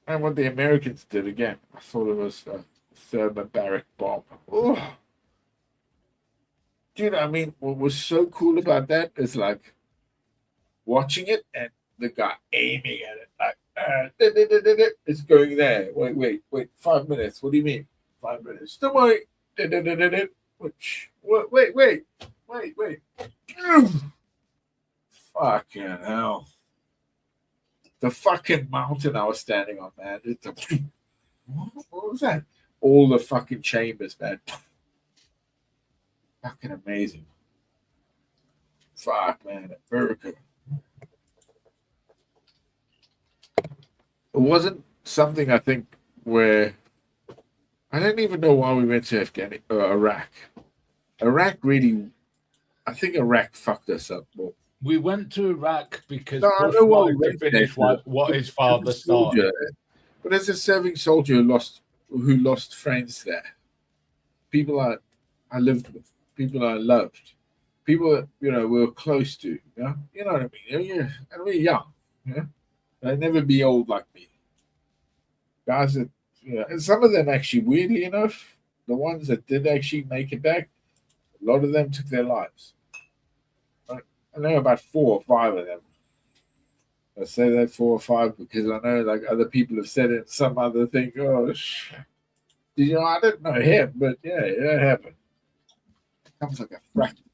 and what the Americans did again. I thought it was a thermobaric bomb. Oh, do you know? I mean, what was so cool about that is like watching it and the guy aiming at it, like it's going there. Wait, 5 minutes. What do you mean? 5 minutes. Don't worry. Wait. Fucking hell. The fucking mountain I was standing on, man. What was that? All the fucking chambers, man. Fucking amazing. Fuck, man. America. It wasn't something I think where I don't even know why we went to Iraq. Iraq really, I think Iraq fucked us up more. We went to Iraq because Bush wanted to finish what his father started. But as a serving soldier who lost friends there, people I lived with, people I loved, people that we were close to. Yeah, you know what I mean. Yeah, and we're young. Yeah, they'd never be old like me. Guys that and some of them actually, weirdly enough, the ones that did actually make it back, a lot of them took their lives. I know about 4 or 5 of them. I say that 4 or 5 because I know like other people have said it. Some other thing. Oh, I didn't know him, but yeah, that happened. It comes like a fraction.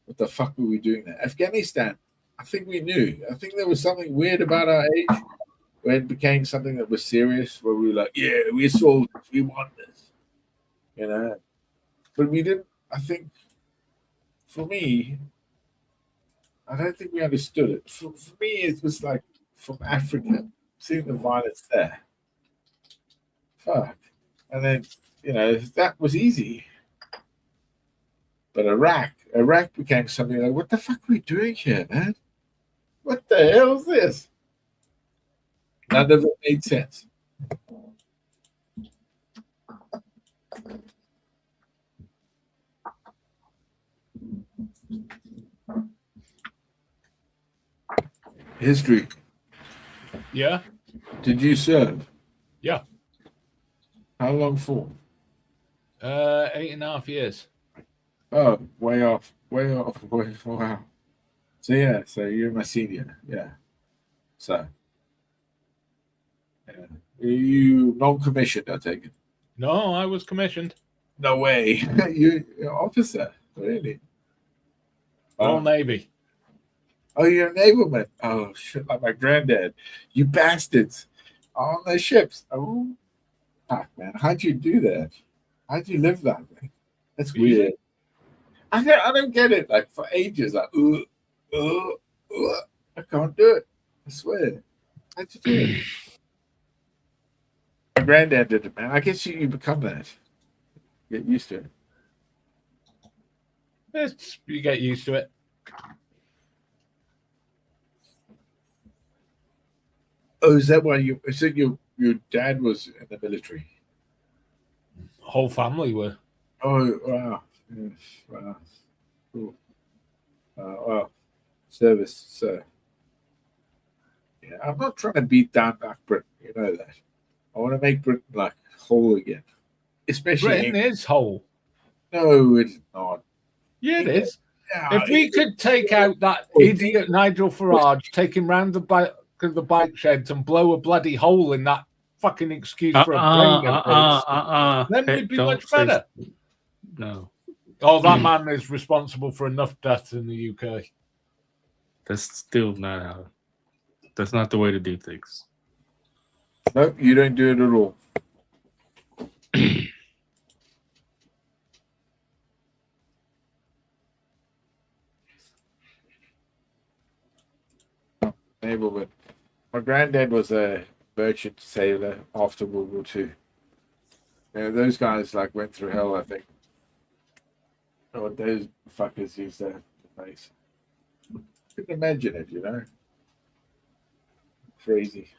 What the fuck were we doing there? Afghanistan. I think we knew. I think there was something weird about our age when it became something that was serious. Where we were like, yeah, we're soldiers. We want this. But we didn't. I think. For me, I don't think we understood it. For me, it was like from Africa, seeing the violence there. Fuck. And then, that was easy. But Iraq became something like, what the fuck are we doing here, man? What the hell is this? None of it made sense. History. Yeah. Did you serve? Yeah. How long for? 8.5 years. Oh, way off. Wow. So yeah, you're my senior. Yeah. So you non-commissioned, I take it. No, I was commissioned. No way. You're officer, really? Royal Navy. Oh, you're enablement. Oh, shit, like my granddad. You bastards. On the ships. Oh, fuck, man. How'd you do that? How'd you live that way? That's weird. I don't get it. Like, for ages, like, I can't do it. I swear. How'd you do it? My granddad did it, man. I guess you become that. Get used to it. You get used to it. Oh, is that why you said your dad was in the military? Whole family were. Oh, wow. Yes, wow. Cool. Well, service, sir. Yeah, I'm not trying to beat down Black Britain. You know that. I want to make Britain like whole again. Especially Britain is whole. No, it's not. Yeah, it is. Yeah, If we could take out that idiot Nigel Farage, take him round the back of the bike sheds and blow a bloody hole in that fucking excuse for a brain then we'd be much better. No. Oh, that man is responsible for enough deaths in the UK. That's still not how. That's not the way to do things. Nope, you don't do it at all. Neighborhood. My granddad was a merchant sailor after World War II. Yeah, those guys like went through hell, I think. Oh, those fuckers used to face. Couldn't imagine it, you know. Crazy.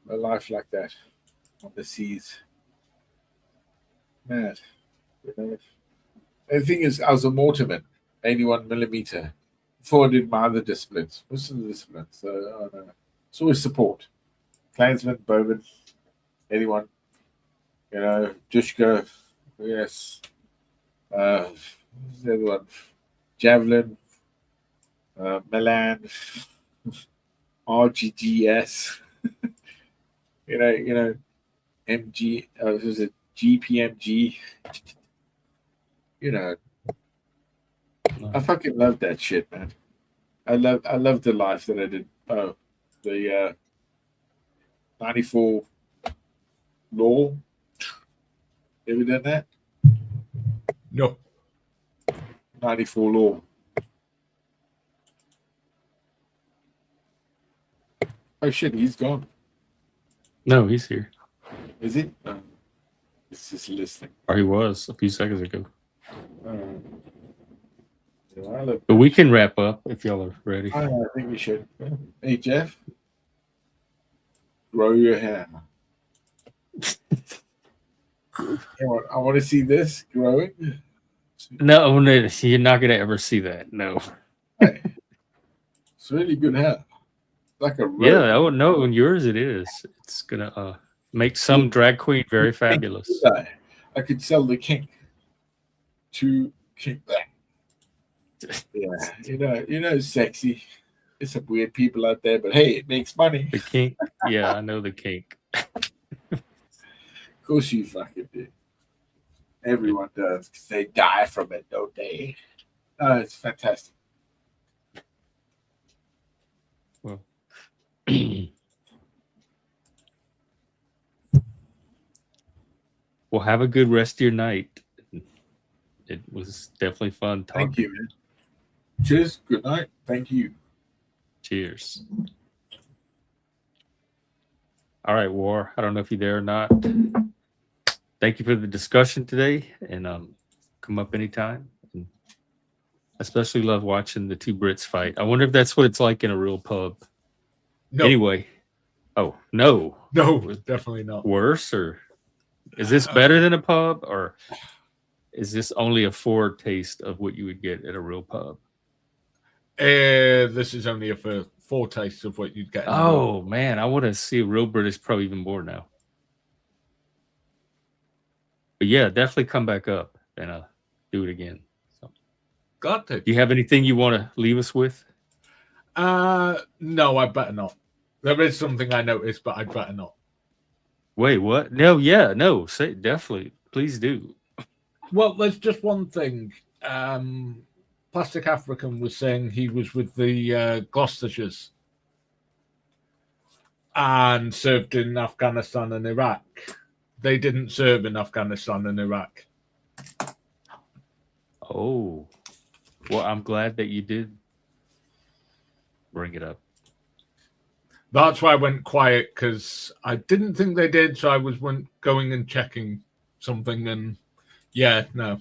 A life like that on the seas. Mad. You know. And the thing is, I was a Mortarman, 81mm. Before I did my other disciplines. Most of the disciplines. So, I don't know. It's always support. Klansman, Bowman, anyone. You know, Dushka, yes. Who's the other one? Javelin, Milan, RGGS. you know, MG. Was it GPMG? You know, I fucking love that shit, man. I love the life that I did. Oh, the 94 law. Ever done that? No. 94 law. Oh shit, he's gone. No, he's here. Is he? It's just listening. Or he was a few seconds ago. Yeah, But we can wrap up if y'all are ready. I think we should. Hey, Jeff. Grow your hair. I want to see this growing. No, you're not going to ever see that. No. Hey, it's really good hair. Like a rope. Yeah, I would know. On yours, it is. It's going to make some drag queen very fabulous. I could sell the kink to kink that. Yeah, you know, sexy. There's some weird people out there, but hey, it makes money. The kink. Yeah, I know the kink. Of course you fucking do. Everyone does because they die from it, don't they? Oh, it's fantastic. Well, well, have a good rest of your night. It was definitely fun talking. Thank you, man. Cheers. Good night. Thank you. Cheers. All right, War. I don't know if you're there or not. Thank you for the discussion today, and come up anytime. And I especially love watching the two Brits fight. I wonder if that's what it's like in a real pub. No. Anyway, oh no, definitely not. Worse, or is this better than a pub, or is this only a foretaste of what you would get at a real pub? This is only a foretaste of what you'd get. Oh man, I want to see a real British pub even more now. But yeah, definitely come back up and do it again. So. Got to. Do you have anything you want to leave us with? No, I better not. There is something I noticed, but I'd better not. Wait, what? No, yeah, no. Say definitely, please do. Well, there's just one thing. Plastic African was saying he was with the Gloucestershires and served in Afghanistan and Iraq. They didn't serve in Afghanistan and Iraq. Oh, well, I'm glad that you did bring it up. That's why I went quiet, because I didn't think they did, so I was going and checking something, and yeah, no.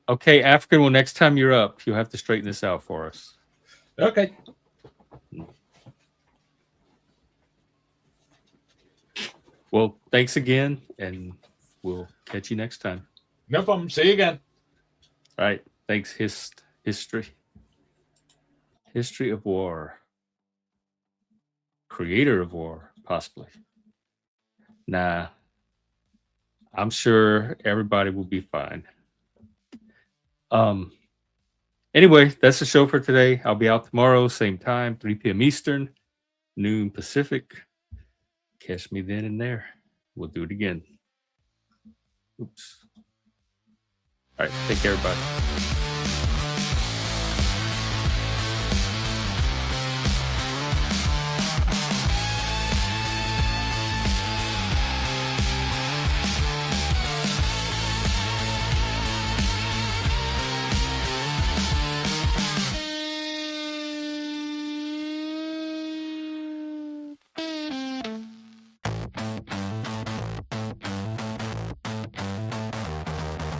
Okay, African, well, next time you're up, you'll have to straighten this out for us. Okay. Well, thanks again, and we'll catch you next time. No problem. See you again. All right. Thanks, History of War. Creator of War, possibly. Nah. I'm sure everybody will be fine. Anyway, that's the show for today. I'll be out tomorrow, same time, 3 p.m. Eastern, noon Pacific. Catch me then and there. We'll do it again. Oops. All right. Take care, everybody.